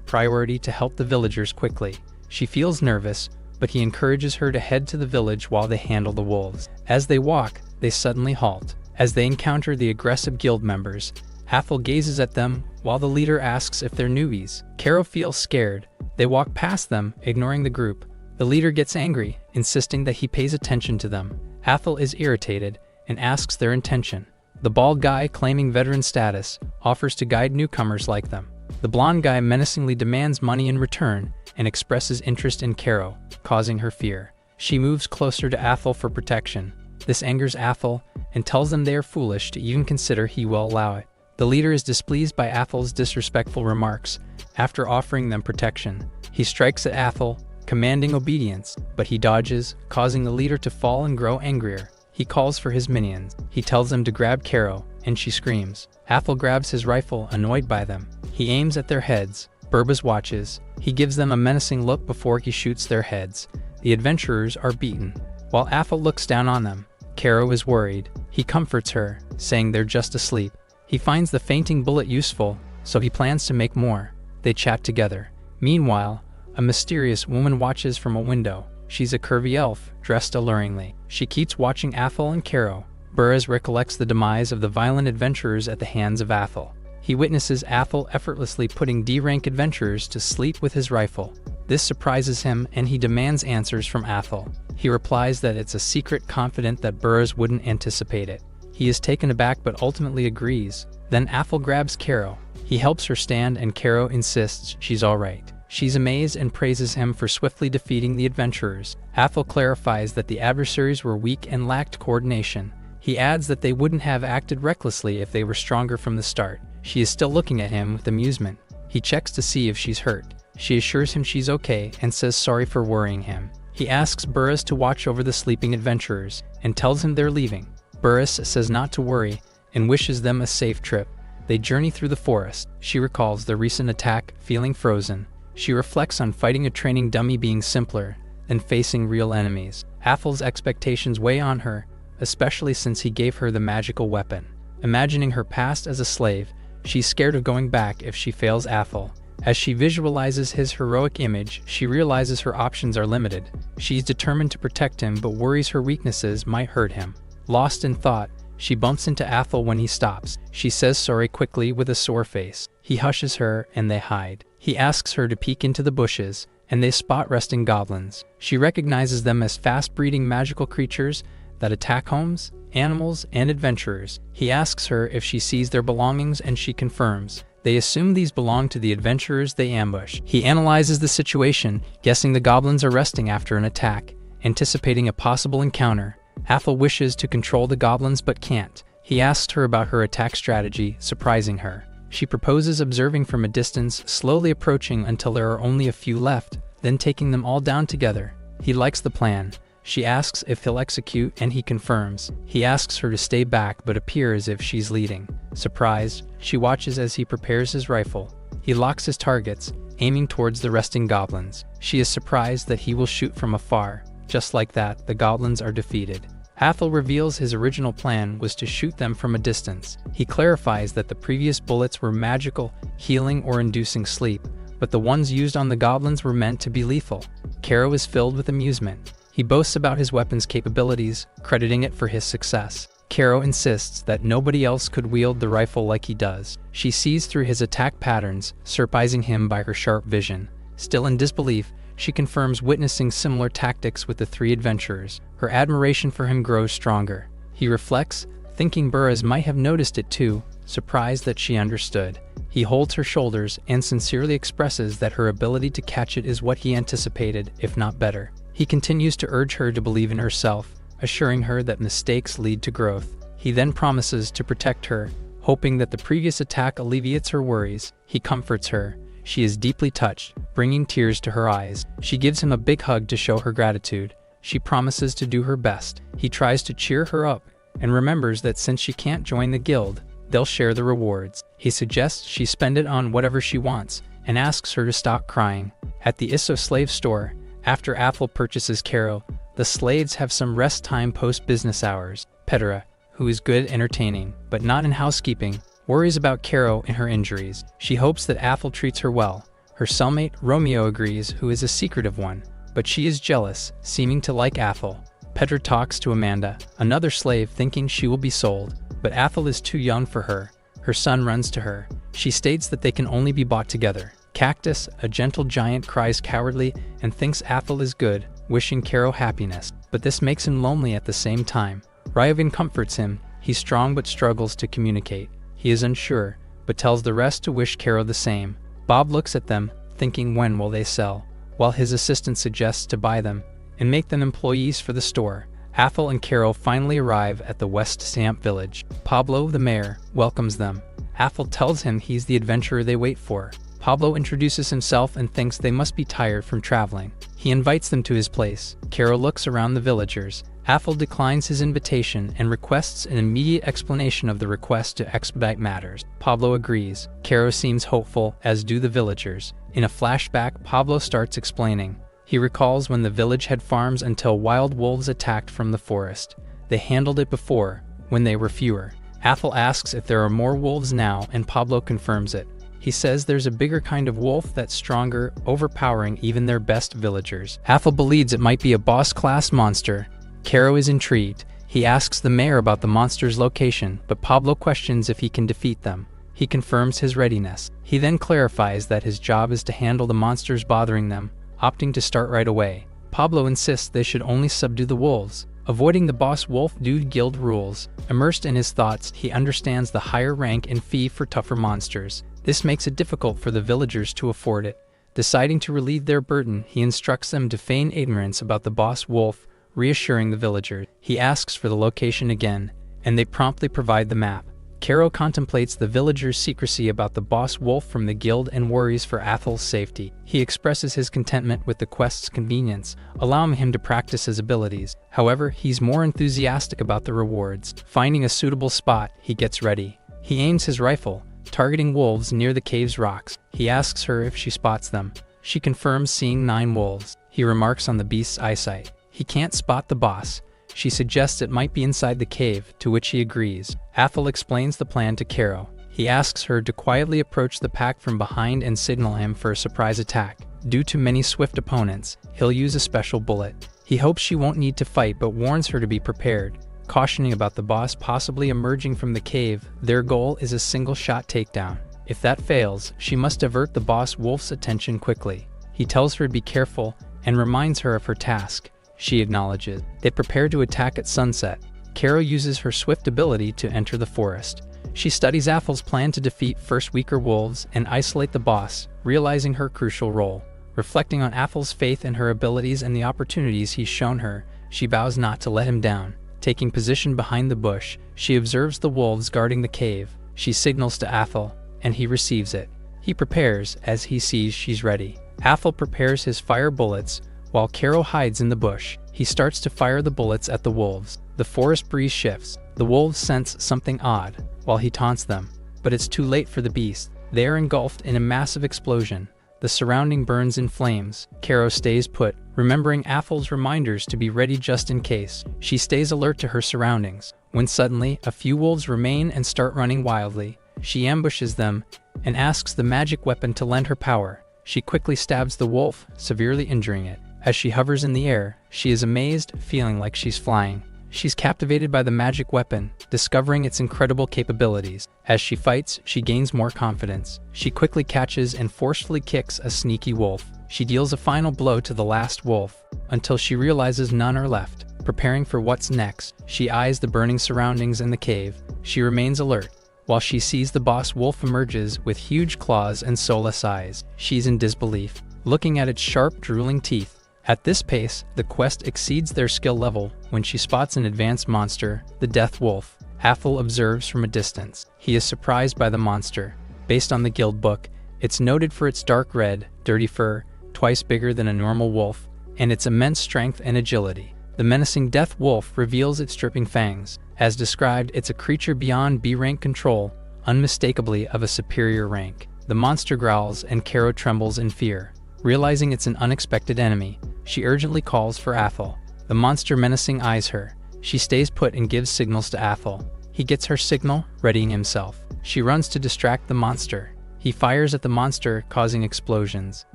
priority to help the villagers quickly. She feels nervous, but he encourages her to head to the village while they handle the wolves. As they walk, they suddenly halt. As they encounter the aggressive guild members, Athel gazes at them while the leader asks if they're newbies. Caro feels scared. They walk past them, ignoring the group. The leader gets angry, insisting that he pays attention to them. Athel is irritated and asks their intention. The bald guy, claiming veteran status, offers to guide newcomers like them. The blonde guy menacingly demands money in return and expresses interest in Caro, causing her fear. She moves closer to Athel for protection. This angers Athel and tells them they are foolish to even consider he will allow it. The leader is displeased by Athel's disrespectful remarks. After offering them protection, he strikes at Athel, commanding obedience, but he dodges, causing the leader to fall and grow angrier. He calls for his minions. He tells them to grab Caro, and she screams. Athel grabs his rifle, annoyed by them. He aims at their heads. Burbas watches. He gives them a menacing look before he shoots their heads. The adventurers are beaten. While Athel looks down on them, Caro is worried. He comforts her, saying they're just asleep. He finds the fainting bullet useful, so he plans to make more. They chat together. Meanwhile, a mysterious woman watches from a window. She's a curvy elf, dressed alluringly. She keeps watching Athel and Caro. Burris recollects the demise of the violent adventurers at the hands of Athel. He witnesses Athel effortlessly putting D-rank adventurers to sleep with his rifle. This surprises him and he demands answers from Athel. He replies that it's a secret, confident that Burris wouldn't anticipate it. He is taken aback but ultimately agrees. Then Athel grabs Caro. He helps her stand and Caro insists she's alright. She's amazed and praises him for swiftly defeating the adventurers. Athel clarifies that the adversaries were weak and lacked coordination. He adds that they wouldn't have acted recklessly if they were stronger from the start. She is still looking at him with amusement. He checks to see if she's hurt. She assures him she's okay and says sorry for worrying him. He asks Burris to watch over the sleeping adventurers and tells him they're leaving. Burris says not to worry and wishes them a safe trip. They journey through the forest. She recalls the recent attack, feeling frozen. She reflects on fighting a training dummy being simpler than facing real enemies. Athel's expectations weigh on her, especially since he gave her the magical weapon. Imagining her past as a slave, she's scared of going back if she fails Athel. As she visualizes his heroic image, she realizes her options are limited. She's determined to protect him but worries her weaknesses might hurt him. Lost in thought, she bumps into Athel when he stops. She says sorry quickly with a sore face. He hushes her and they hide. He asks her to peek into the bushes, and they spot resting goblins. She recognizes them as fast-breeding magical creatures that attack homes, animals, and adventurers. He asks her if she sees their belongings and she confirms. They assume these belong to the adventurers they ambush. He analyzes the situation, guessing the goblins are resting after an attack, anticipating a possible encounter. Athel wishes to control the goblins but can't. He asks her about her attack strategy, surprising her. She proposes observing from a distance, slowly approaching until there are only a few left, then taking them all down together. He likes the plan. She asks if he'll execute and he confirms. He asks her to stay back but appear as if she's leading. Surprised, she watches as he prepares his rifle. He locks his targets, aiming towards the resting goblins. She is surprised that he will shoot from afar. Just like that, the goblins are defeated. Athel reveals his original plan was to shoot them from a distance. He clarifies that the previous bullets were magical, healing or inducing sleep, but the ones used on the goblins were meant to be lethal. Caro is filled with amusement. He boasts about his weapon's capabilities, crediting it for his success. Caro insists that nobody else could wield the rifle like he does. She sees through his attack patterns, surprising him by her sharp vision. Still in disbelief, she confirms witnessing similar tactics with the three adventurers. Her admiration for him grows stronger. He reflects, thinking Burris might have noticed it too, surprised that she understood. He holds her shoulders and sincerely expresses that her ability to catch it is what he anticipated, if not better. He continues to urge her to believe in herself, assuring her that mistakes lead to growth. He then promises to protect her, hoping that the previous attack alleviates her worries. He comforts her. She is deeply touched, bringing tears to her eyes. She gives him a big hug to show her gratitude. She promises to do her best. He tries to cheer her up and remembers that since she can't join the guild, they'll share the rewards. He suggests she spend it on whatever she wants and asks her to stop crying. At the Isso slave store, after Athel purchases Caro, the slaves have some rest time post-business hours. Petra, who is good at entertaining, but not in housekeeping, worries about Caro and her injuries. She hopes that Athel treats her well. Her cellmate, Romeo, agrees, who is a secretive one, but she is jealous, seeming to like Athel. Petra talks to Amanda, another slave, thinking she will be sold, but Athel is too young for her. Her son runs to her. She states that they can only be bought together. Cactus, a gentle giant, cries cowardly and thinks Athel is good, wishing Caro happiness, but this makes him lonely at the same time. Ryovin comforts him. He's strong but struggles to communicate. He is unsure, but tells the rest to wish Caro the same. Bob looks at them, thinking when will they sell, while his assistant suggests to buy them and make them employees for the store. Athel and Caro finally arrive at the West Stamp village. Pablo, the mayor, welcomes them. Athel tells him he's the adventurer they wait for. Pablo introduces himself and thinks they must be tired from traveling. He invites them to his place. Caro looks around the villagers. Athel declines his invitation and requests an immediate explanation of the request to expedite matters. Pablo agrees. Caro seems hopeful, as do the villagers. In a flashback, Pablo starts explaining. He recalls when the village had farms until wild wolves attacked from the forest. They handled it before, when they were fewer. Athel asks if there are more wolves now, and Pablo confirms it. He says there's a bigger kind of wolf that's stronger, overpowering even their best villagers. Athel believes it might be a boss-class monster. Caro is intrigued. He asks the mayor about the monster's location, but Pablo questions if he can defeat them. He confirms his readiness. He then clarifies that his job is to handle the monsters bothering them, opting to start right away. Pablo insists they should only subdue the wolves, avoiding the boss wolf dude guild rules. Immersed in his thoughts, he understands the higher rank and fee for tougher monsters. This makes it difficult for the villagers to afford it. Deciding to relieve their burden, he instructs them to feign ignorance about the boss wolf, reassuring the villagers. He asks for the location again, and they promptly provide the map. Caro contemplates the villagers' secrecy about the boss wolf from the guild and worries for Athel's safety. He expresses his contentment with the quest's convenience, allowing him to practice his abilities. However, he's more enthusiastic about the rewards. Finding a suitable spot, he gets ready. He aims his rifle, targeting wolves near the cave's rocks. He asks her if she spots them. She confirms seeing 9 wolves. He remarks on the beast's eyesight. He can't spot the boss. She suggests it might be inside the cave, to which he agrees. Athel explains the plan to Caro. He asks her to quietly approach the pack from behind and signal him for a surprise attack. Due to many swift opponents, he'll use a special bullet. He hopes she won't need to fight but warns her to be prepared, cautioning about the boss possibly emerging from the cave. Their goal is a single-shot takedown. If that fails, she must divert the boss wolf's attention quickly. He tells her to be careful and reminds her of her task. She acknowledges. They prepare to attack at sunset. Caro uses her swift ability to enter the forest. She studies Athel's plan to defeat first weaker wolves and isolate the boss, realizing her crucial role. Reflecting on Athel's faith in her abilities and the opportunities he's shown her, she vows not to let him down. Taking position behind the bush, she observes the wolves guarding the cave. She signals to Athel, and he receives it. He prepares as he sees she's ready. Athel prepares his fire bullets, while Caro hides in the bush. He starts to fire the bullets at the wolves. The forest breeze shifts. The wolves sense something odd, while he taunts them. But it's too late for the beast. They are engulfed in a massive explosion. The surrounding burns in flames. Caro stays put, remembering Athel's reminders to be ready just in case. She stays alert to her surroundings, when suddenly a few wolves remain and start running wildly. She ambushes them and asks the magic weapon to lend her power. She quickly stabs the wolf, severely injuring it. As she hovers in the air, she is amazed, feeling like she's flying. She's captivated by the magic weapon, discovering its incredible capabilities. As she fights, she gains more confidence. She quickly catches and forcefully kicks a sneaky wolf. She deals a final blow to the last wolf, until she realizes none are left. Preparing for what's next, she eyes the burning surroundings in the cave. She remains alert, while she sees the boss wolf emerges with huge claws and soulless eyes. She's in disbelief, looking at its sharp, drooling teeth. At this pace, the quest exceeds their skill level when she spots an advanced monster, the Death Wolf. Athel observes from a distance. He is surprised by the monster. Based on the guild book, it's noted for its dark red, dirty fur, twice bigger than a normal wolf, and its immense strength and agility. The menacing Death Wolf reveals its dripping fangs. As described, it's a creature beyond B-rank control, unmistakably of a superior rank. The monster growls and Caro trembles in fear. Realizing it's an unexpected enemy, she urgently calls for Athel. The monster menacing eyes her. She stays put and gives signals to Athel. He gets her signal, readying himself. She runs to distract the monster. He fires at the monster, causing explosions.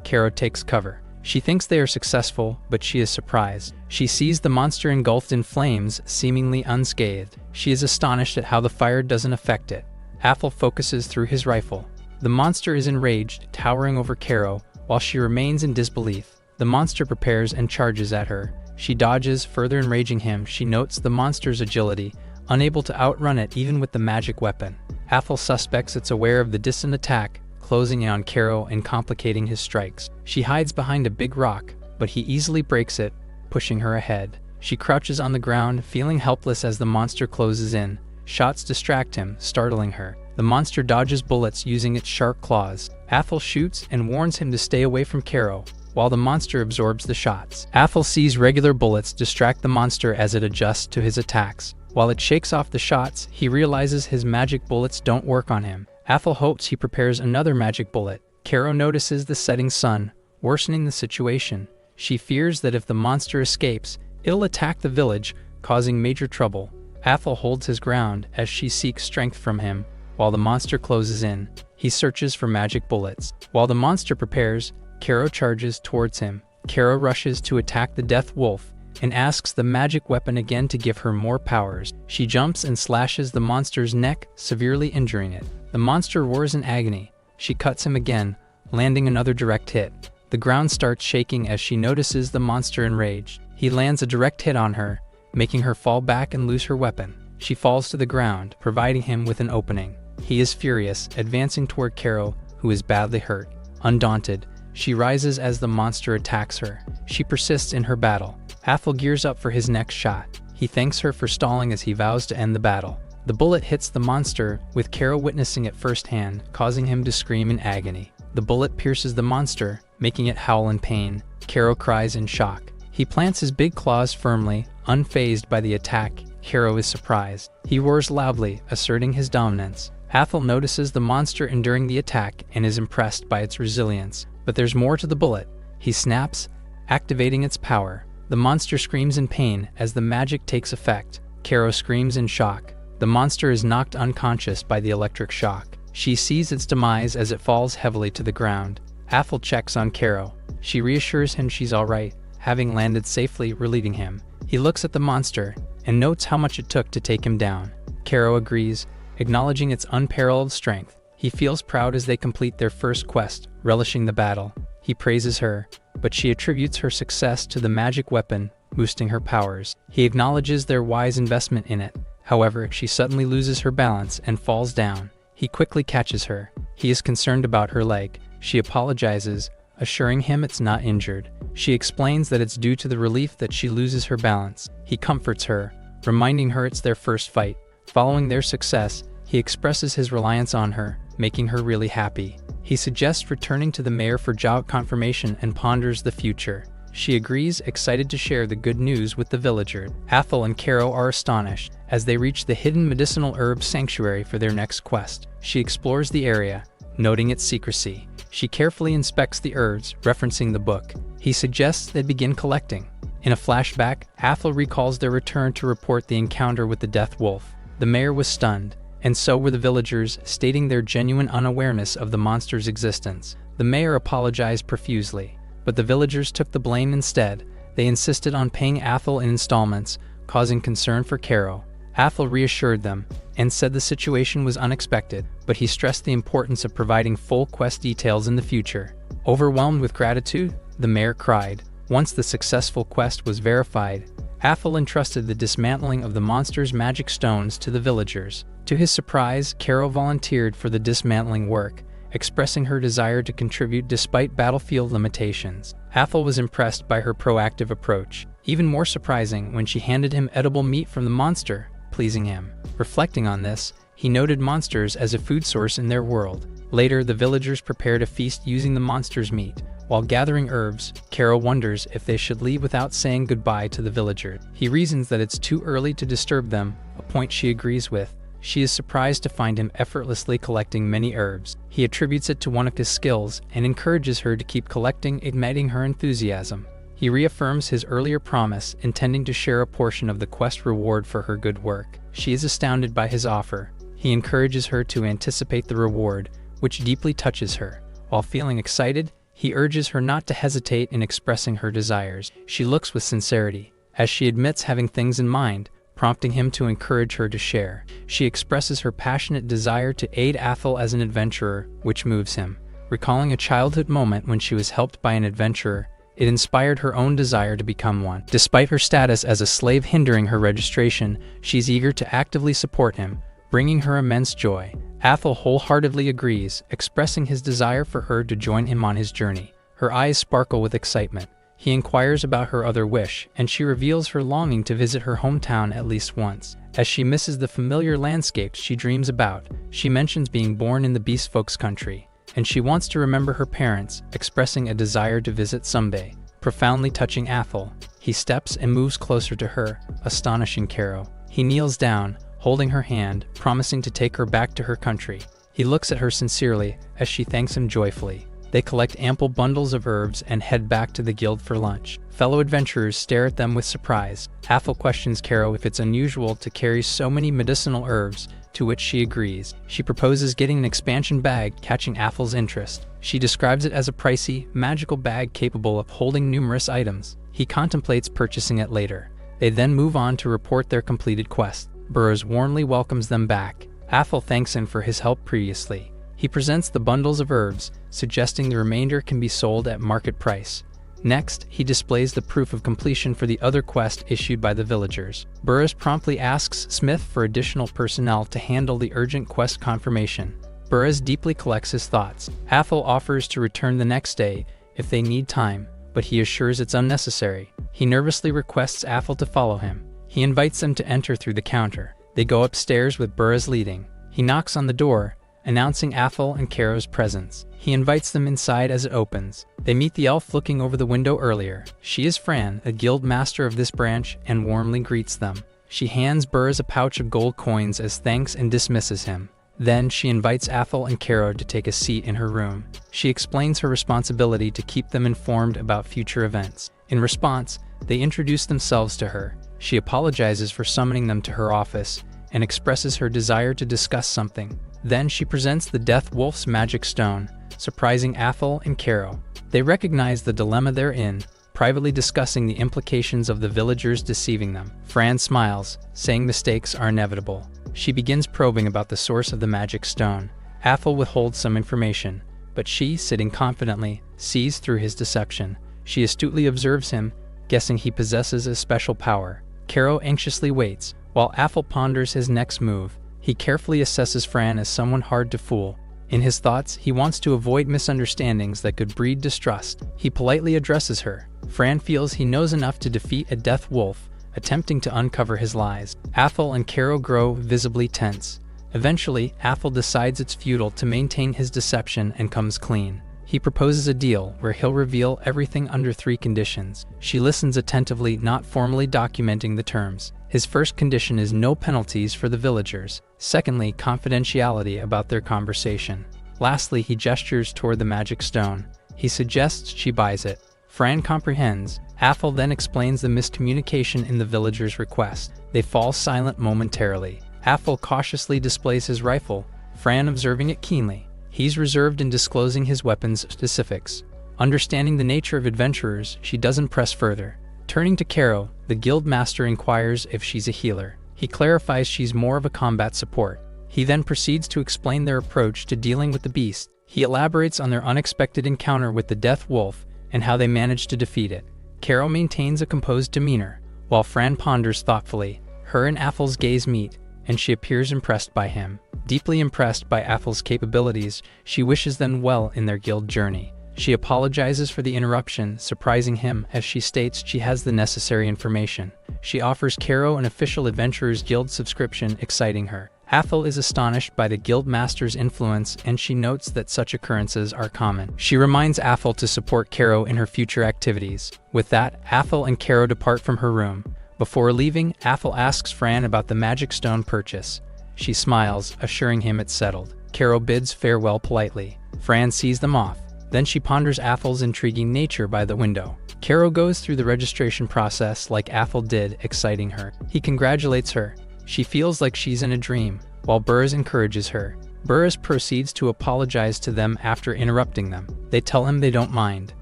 Kero takes cover. She thinks they are successful, but she is surprised. She sees the monster engulfed in flames, seemingly unscathed. She is astonished at how the fire doesn't affect it. Athel focuses through his rifle. The monster is enraged, towering over Kero, while she remains in disbelief. The monster prepares and charges at her. She dodges, further enraging him. She notes the monster's agility, unable to outrun it even with the magic weapon. Athel suspects it's aware of the distant attack, closing in on Kero and complicating his strikes. She hides behind a big rock, but he easily breaks it, pushing her ahead. She crouches on the ground, feeling helpless as the monster closes in. Shots distract him, startling her. The monster dodges bullets using its sharp claws. Athel shoots and warns him to stay away from Kero, while the monster absorbs the shots. Athel sees regular bullets distract the monster as it adjusts to his attacks. While it shakes off the shots, he realizes his magic bullets don't work on him. Athel hopes he prepares another magic bullet. Kero notices the setting sun, worsening the situation. She fears that if the monster escapes, it'll attack the village, causing major trouble. Athel holds his ground as she seeks strength from him. While the monster closes in, he searches for magic bullets. While the monster prepares, Kero charges towards him. Kero rushes to attack the death wolf and asks the magic weapon again to give her more powers. She jumps and slashes the monster's neck, severely injuring it. The monster roars in agony. She cuts him again, landing another direct hit. The ground starts shaking as she notices the monster enraged. He lands a direct hit on her, making her fall back and lose her weapon. She falls to the ground, providing him with an opening. He is furious, advancing toward Kero, who is badly hurt. Undaunted, she rises as the monster attacks her. She persists in her battle. Athel gears up for his next shot. He thanks her for stalling as he vows to end the battle. The bullet hits the monster, with Kero witnessing it firsthand, causing him to scream in agony. The bullet pierces the monster, making it howl in pain. Kero cries in shock. He plants his big claws firmly, unfazed by the attack. Kero is surprised. He roars loudly, asserting his dominance. Athel notices the monster enduring the attack and is impressed by its resilience. But there's more to the bullet. He snaps, activating its power. The monster screams in pain as the magic takes effect. Kero screams in shock. The monster is knocked unconscious by the electric shock. She sees its demise as it falls heavily to the ground. Athel checks on Kero. She reassures him she's alright, having landed safely, relieving him. He looks at the monster and notes how much it took to take him down. Kero agrees, acknowledging its unparalleled strength. He feels proud as they complete their first quest, relishing the battle. He praises her, but she attributes her success to the magic weapon, boosting her powers. He acknowledges their wise investment in it. However, she suddenly loses her balance and falls down. He quickly catches her. He is concerned about her leg. She apologizes, assuring him it's not injured. She explains that it's due to the relief that she loses her balance. He comforts her, reminding her it's their first fight. Following their success, he expresses his reliance on her, making her really happy. He suggests returning to the mayor for job confirmation and ponders the future. She agrees, excited to share the good news with the villager. Athel and Kero are astonished as they reach the hidden medicinal herb sanctuary for their next quest. She explores the area, noting its secrecy. She carefully inspects the herbs, referencing the book. He suggests they begin collecting. In a flashback, Athel recalls their return to report the encounter with the death wolf. The mayor was stunned, and so were the villagers, stating their genuine unawareness of the monster's existence. The mayor apologized profusely, but the villagers took the blame instead. They insisted on paying Athel in installments, causing concern for Kero. Athel reassured them and said the situation was unexpected, but he stressed the importance of providing full quest details in the future. Overwhelmed with gratitude, the mayor cried. Once the successful quest was verified, Athel entrusted the dismantling of the monster's magic stones to the villagers. To his surprise, Kero volunteered for the dismantling work, expressing her desire to contribute despite battlefield limitations. Athel was impressed by her proactive approach, even more surprising when she handed him edible meat from the monster, pleasing him. Reflecting on this, he noted monsters as a food source in their world. Later, the villagers prepared a feast using the monster's meat. While gathering herbs, Kero wonders if they should leave without saying goodbye to the villagers. He reasons that it's too early to disturb them, a point she agrees with. She is surprised to find him effortlessly collecting many herbs. He attributes it to one of his skills and encourages her to keep collecting, igniting her enthusiasm. He reaffirms his earlier promise, intending to share a portion of the quest reward for her good work. She is astounded by his offer. He encourages her to anticipate the reward, which deeply touches her. While feeling excited, he urges her not to hesitate in expressing her desires. She looks with sincerity, as she admits having things in mind, prompting him to encourage her to share. She expresses her passionate desire to aid Athel as an adventurer, which moves him. Recalling a childhood moment when she was helped by an adventurer, it inspired her own desire to become one. Despite her status as a slave hindering her registration, she's eager to actively support him, bringing her immense joy. Athel wholeheartedly agrees, expressing his desire for her to join him on his journey. Her eyes sparkle with excitement. He inquires about her other wish, and she reveals her longing to visit her hometown at least once. As she misses the familiar landscapes she dreams about, she mentions being born in the Beast Folks country, and she wants to remember her parents, expressing a desire to visit someday. Profoundly touching Athel, he steps and moves closer to her, astonishing Karo. He kneels down, holding her hand, promising to take her back to her country. He looks at her sincerely as she thanks him joyfully. They collect ample bundles of herbs and head back to the guild for lunch. Fellow adventurers stare at them with surprise. Athel questions Karo if it's unusual to carry so many medicinal herbs, to which she agrees. She proposes getting an expansion bag, catching Athel's interest. She describes it as a pricey, magical bag capable of holding numerous items. He contemplates purchasing it later. They then move on to report their completed quest. Burroughs warmly welcomes them back. Athel thanks him for his help previously. He presents the bundles of herbs, suggesting the remainder can be sold at market price. Next, he displays the proof of completion for the other quest issued by the villagers. Burroughs promptly asks Smith for additional personnel to handle the urgent quest confirmation. Burroughs deeply collects his thoughts. Athel offers to return the next day if they need time, but he assures it's unnecessary. He nervously requests Athel to follow him. He invites them to enter through the counter. They go upstairs with Burroughs leading. He knocks on the door, announcing Athel and Karo's presence. He invites them inside as it opens. They meet the elf looking over the window earlier. She is Fran, a guild master of this branch, and warmly greets them. She hands Burroughs a pouch of gold coins as thanks and dismisses him. Then she invites Athel and Karo to take a seat in her room. She explains her responsibility to keep them informed about future events. In response, they introduce themselves to her. She apologizes for summoning them to her office and expresses her desire to discuss something. Then she presents the Death Wolf's magic stone, surprising Athel and Karo. They recognize the dilemma they're in, privately discussing the implications of the villagers deceiving them. Fran smiles, saying mistakes are inevitable. She begins probing about the source of the magic stone. Athel withholds some information, but she, sitting confidently, sees through his deception. She astutely observes him, guessing he possesses a special power. Karo anxiously waits, while Athel ponders his next move. He carefully assesses Fran as someone hard to fool. In his thoughts, he wants to avoid misunderstandings that could breed distrust. He politely addresses her. Fran feels he knows enough to defeat a death wolf, attempting to uncover his lies. Athel and Karo grow visibly tense. Eventually, Athel decides it's futile to maintain his deception and comes clean. He proposes a deal where he'll reveal everything under 3 conditions. She listens attentively, not formally documenting the terms. His first condition is no penalties for the villagers. Secondly, confidentiality about their conversation. Lastly, he gestures toward the magic stone. He suggests she buys it. Fran comprehends. Athel then explains the miscommunication in the villagers' request. They fall silent momentarily. Athel cautiously displays his rifle, Fran observing it keenly. He's reserved in disclosing his weapon's specifics. Understanding the nature of adventurers, she doesn't press further. Turning to Karo, the guild master inquires if she's a healer. He clarifies she's more of a combat support. He then proceeds to explain their approach to dealing with the beast. He elaborates on their unexpected encounter with the death wolf and how they managed to defeat it. Karo maintains a composed demeanor, while Fran ponders thoughtfully. Her and Athel's gaze meet, and she appears impressed by him. Deeply impressed by Athel's capabilities, she wishes them well in their guild journey. She apologizes for the interruption, surprising him as she states she has the necessary information. She offers Karo an official Adventurers Guild subscription, exciting her. Athel is astonished by the guild master's influence, and she notes that such occurrences are common. She reminds Athel to support Karo in her future activities. With that, Athel and Karo depart from her room. Before leaving, Athel asks Fran about the magic stone purchase. She smiles, assuring him it's settled. Karo bids farewell politely. Fran sees them off. Then she ponders Athel's intriguing nature by the window. Karo goes through the registration process like Athel did, exciting her. He congratulates her. She feels like she's in a dream, while Burrs encourages her. Burrs proceeds to apologize to them after interrupting them. They tell him they don't mind.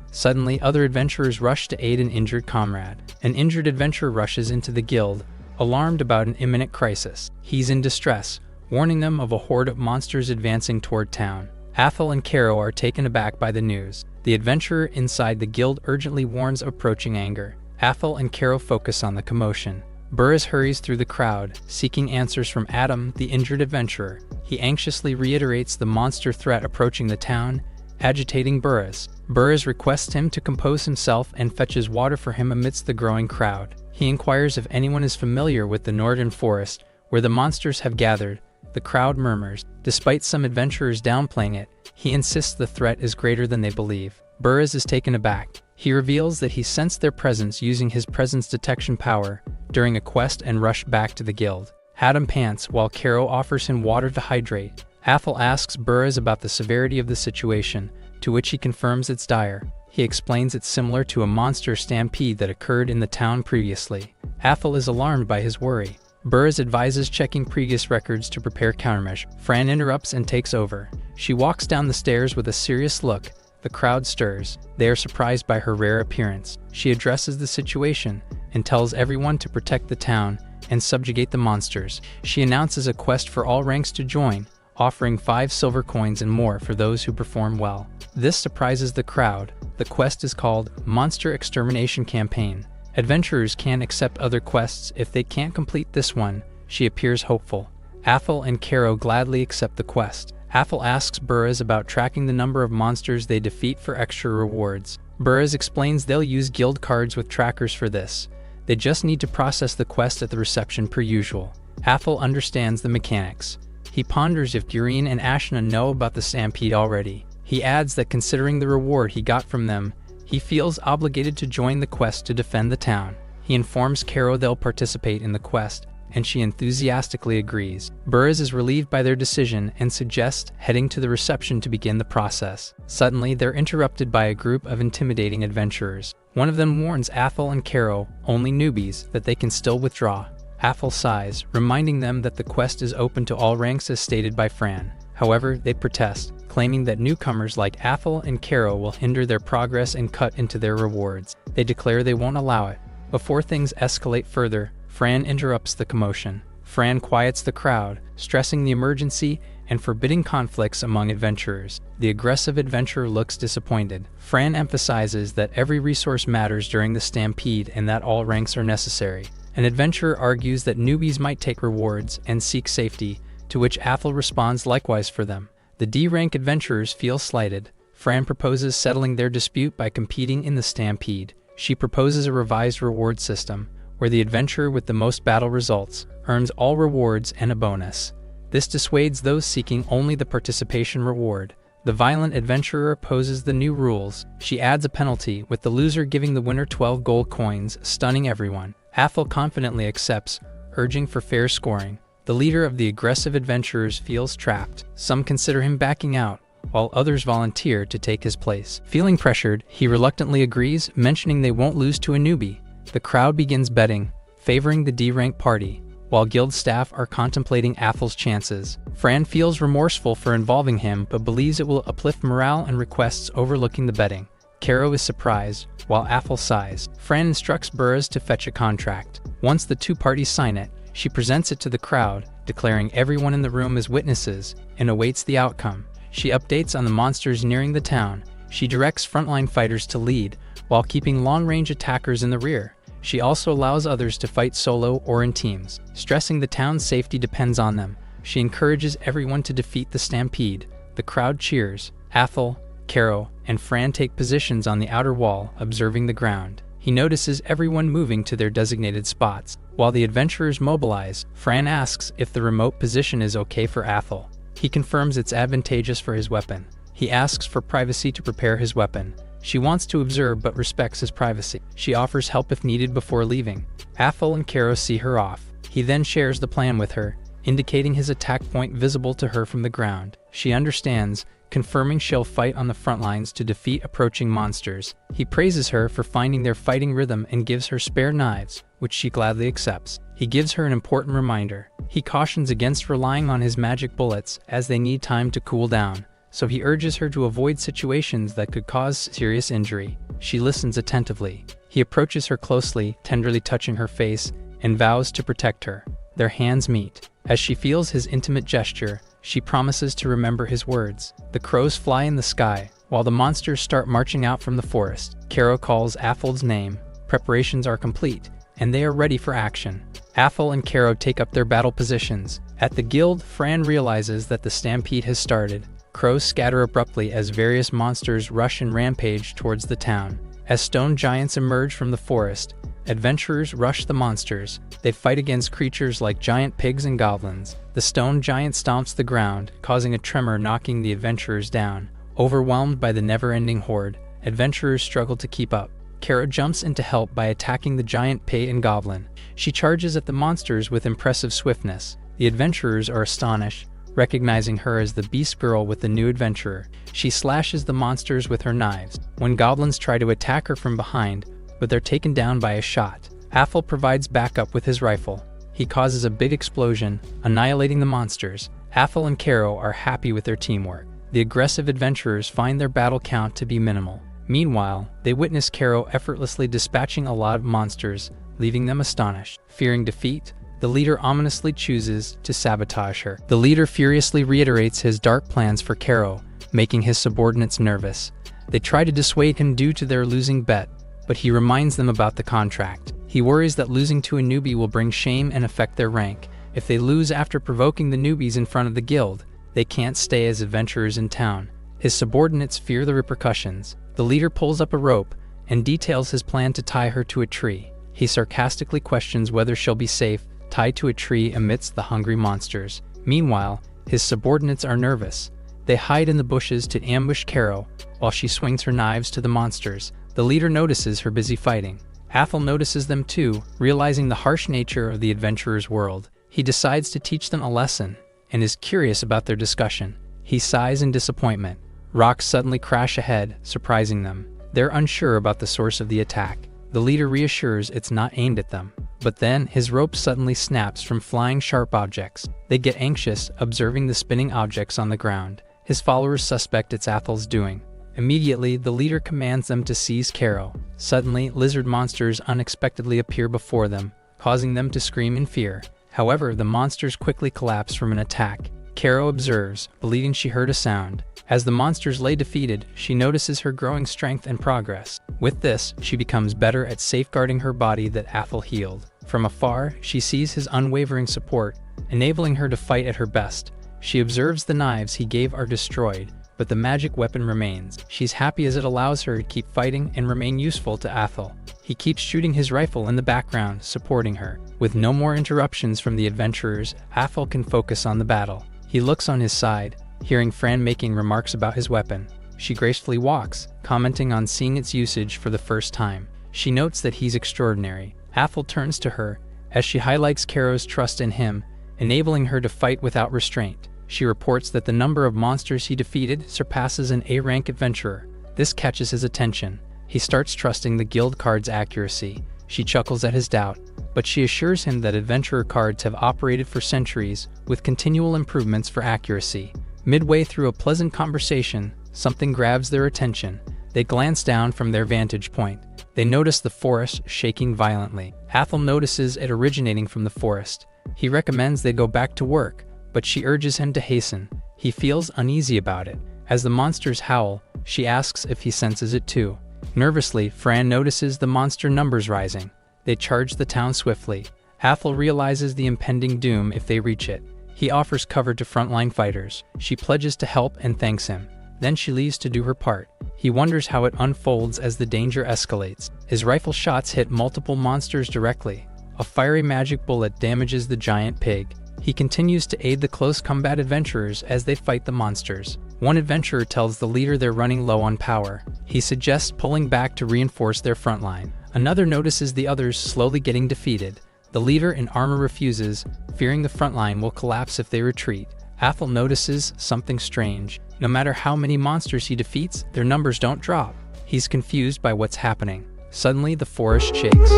Suddenly, other adventurers rush to aid an injured comrade. An injured adventurer rushes into the guild, alarmed about an imminent crisis. He's in distress, warning them of a horde of monsters advancing toward town. Athel and Karo are taken aback by the news. The adventurer inside the guild urgently warns of approaching anger. Athel and Karo focus on the commotion. Burrs hurries through the crowd, seeking answers from Adam, the injured adventurer. He anxiously reiterates the monster threat approaching the town, agitating Burrs. Burrs requests him to compose himself and fetches water for him amidst the growing crowd. He inquires if anyone is familiar with the northern forest, where the monsters have gathered. The crowd murmurs. Despite some adventurers downplaying it, he insists the threat is greater than they believe. Burrs is taken aback. He reveals that he sensed their presence using his presence detection power during a quest and rushed back to the guild. Adam pants while Karo offers him water to hydrate. Athel asks Burrs about the severity of the situation, to which he confirms it's dire. He explains it's similar to a monster stampede that occurred in the town previously. Athel is alarmed by his worry. Burrs advises checking previous records to prepare countermeasures. Fran interrupts and takes over. She walks down the stairs with a serious look. The crowd stirs. They are surprised by her rare appearance. She addresses the situation and tells everyone to protect the town and subjugate the monsters. She announces a quest for all ranks to join, offering 5 silver coins and more for those who perform well. This surprises the crowd. The quest is called Monster Extermination Campaign. Adventurers can accept other quests if they can't complete this one. She appears hopeful. Athel and Karo gladly accept the quest. Athel asks Burrs about tracking the number of monsters they defeat for extra rewards. Burrs explains they'll use guild cards with trackers for this. They just need to process the quest at the reception per usual. Athel understands the mechanics. He ponders if Gureen and Ashna know about the stampede already. He adds that considering the reward he got from them, he feels obligated to join the quest to defend the town. He informs Karo they'll participate in the quest, and she enthusiastically agrees. Burrs is relieved by their decision and suggests heading to the reception to begin the process. Suddenly, they're interrupted by a group of intimidating adventurers. One of them warns Athel and Karo, only newbies, that they can still withdraw. Athel sighs, reminding them that the quest is open to all ranks as stated by Fran. However, they protest, claiming that newcomers like Athel and Karo will hinder their progress and cut into their rewards. They declare they won't allow it. Before things escalate further, Fran interrupts the commotion. Fran quiets the crowd, stressing the emergency and forbidding conflicts among adventurers. The aggressive adventurer looks disappointed. Fran emphasizes that every resource matters during the stampede and that all ranks are necessary. An adventurer argues that newbies might take rewards and seek safety, to which Athel responds likewise for them. The D-rank adventurers feel slighted. Fran proposes settling their dispute by competing in the stampede. She proposes a revised reward system, where the adventurer with the most battle results earns all rewards and a bonus. This dissuades those seeking only the participation reward. The violent adventurer opposes the new rules. She adds a penalty, with the loser giving the winner 12 gold coins, stunning everyone. Athel confidently accepts, urging for fair scoring. The leader of the aggressive adventurers feels trapped. Some consider him backing out, while others volunteer to take his place. Feeling pressured, he reluctantly agrees, mentioning they won't lose to a newbie. The crowd begins betting, favoring the D-rank party, while guild staff are contemplating Athel's chances. Fran feels remorseful for involving him, but believes it will uplift morale and requests overlooking the betting. Karo is surprised, while Athel sighs. Fran instructs Burrs to fetch a contract. Once the two parties sign it, she presents it to the crowd, declaring everyone in the room as witnesses, and awaits the outcome. She updates on the monsters nearing the town. She directs frontline fighters to lead, while keeping long-range attackers in the rear. She also allows others to fight solo or in teams, stressing the town's safety depends on them. She encourages everyone to defeat the stampede. The crowd cheers. Athel, Karo, and Fran take positions on the outer wall, observing the ground. He notices everyone moving to their designated spots. While the adventurers mobilize, Fran asks if the remote position is okay for Athel. He confirms it's advantageous for his weapon. He asks for privacy to prepare his weapon. She wants to observe but respects his privacy. She offers help if needed before leaving. Athel and Karo see her off. He then shares the plan with her, indicating his attack point visible to her from the ground. She understands, confirming she'll fight on the front lines to defeat approaching monsters. He praises her for finding their fighting rhythm and gives her spare knives, which she gladly accepts. He gives her an important reminder. He cautions against relying on his magic bullets as they need time to cool down, so he urges her to avoid situations that could cause serious injury. She listens attentively. He approaches her closely, tenderly touching her face, and vows to protect her. Their hands meet. As she feels his intimate gesture, she promises to remember his words. The crows fly in the sky, while the monsters start marching out from the forest. Kero calls Athel's name. Preparations are complete, and they are ready for action. Athel and Kero take up their battle positions. At the guild, Fran realizes that the stampede has started. Crows scatter abruptly as various monsters rush and rampage towards the town. As stone giants emerge from the forest, adventurers rush the monsters. They fight against creatures like giant pigs and goblins. The stone giant stomps the ground, causing a tremor, knocking the adventurers down. Overwhelmed by the never-ending horde, adventurers struggle to keep up. Kara jumps in to help by attacking the giant pig and goblin. She charges at the monsters with impressive swiftness. The adventurers are astonished, recognizing her as the beast girl with the new adventurer. She slashes the monsters with her knives. When goblins try to attack her from behind, but they're taken down by a shot, Athel provides backup with his rifle. He causes a big explosion, annihilating the monsters. Athel and Kero are happy with their teamwork. The aggressive adventurers find their battle count to be minimal. Meanwhile, they witness Kero effortlessly dispatching a lot of monsters, leaving them astonished. Fearing defeat, the leader ominously chooses to sabotage her. The leader furiously reiterates his dark plans for Kero, making his subordinates nervous. They try to dissuade him due to their losing bet, but he reminds them about the contract. He worries that losing to a newbie will bring shame and affect their rank. If they lose after provoking the newbies in front of the guild, they can't stay as adventurers in town. His subordinates fear the repercussions. The leader pulls up a rope and details his plan to tie her to a tree. He sarcastically questions whether she'll be safe tied to a tree amidst the hungry monsters. Meanwhile, his subordinates are nervous. They hide in the bushes to ambush Kero, while she swings her knives to the monsters. The leader notices her busy fighting. Athel notices them too, realizing the harsh nature of the adventurer's world. He decides to teach them a lesson, and is curious about their discussion. He sighs in disappointment. Rocks suddenly crash ahead, surprising them. They're unsure about the source of the attack. The leader reassures it's not aimed at them. But then, his rope suddenly snaps from flying sharp objects. They get anxious, observing the spinning objects on the ground. His followers suspect it's Athel's doing. Immediately, the leader commands them to seize Kero. Suddenly, lizard monsters unexpectedly appear before them, causing them to scream in fear. However, the monsters quickly collapse from an attack. Kero observes, believing she heard a sound. As the monsters lay defeated, she notices her growing strength and progress. With this, she becomes better at safeguarding her body that Athel healed. From afar, she sees his unwavering support, enabling her to fight at her best. She observes the knives he gave are destroyed, but the magic weapon remains. She's happy as it allows her to keep fighting and remain useful to Athel. He keeps shooting his rifle in the background, supporting her. With no more interruptions from the adventurers, Athel can focus on the battle. He looks on his side, hearing Fran making remarks about his weapon. She gracefully walks, commenting on seeing its usage for the first time. She notes that he's extraordinary. Athel turns to her, as she highlights Kero's trust in him, enabling her to fight without restraint. She reports that the number of monsters he defeated surpasses an A-rank adventurer. This catches his attention. He starts trusting the guild card's accuracy. She chuckles at his doubt, but she assures him that adventurer cards have operated for centuries, with continual improvements for accuracy. Midway through a pleasant conversation, something grabs their attention. They glance down from their vantage point. They notice the forest shaking violently. Athel notices it originating from the forest. He recommends they go back to work, but she urges him to hasten. He feels uneasy about it. As the monsters howl, she asks if he senses it too. Nervously, Fran notices the monster numbers rising. They charge the town swiftly. Athel realizes the impending doom if they reach it. He offers cover to frontline fighters. She pledges to help and thanks him. Then she leaves to do her part. He wonders how it unfolds as the danger escalates. His rifle shots hit multiple monsters directly. A fiery magic bullet damages the giant pig. He continues to aid the close combat adventurers as they fight the monsters. One adventurer tells the leader they're running low on power. He suggests pulling back to reinforce their front line. Another notices the others slowly getting defeated. The leader in armor refuses, fearing the front line will collapse if they retreat. Athel notices something strange. No matter how many monsters he defeats, their numbers don't drop. He's confused by what's happening. Suddenly, the forest shakes.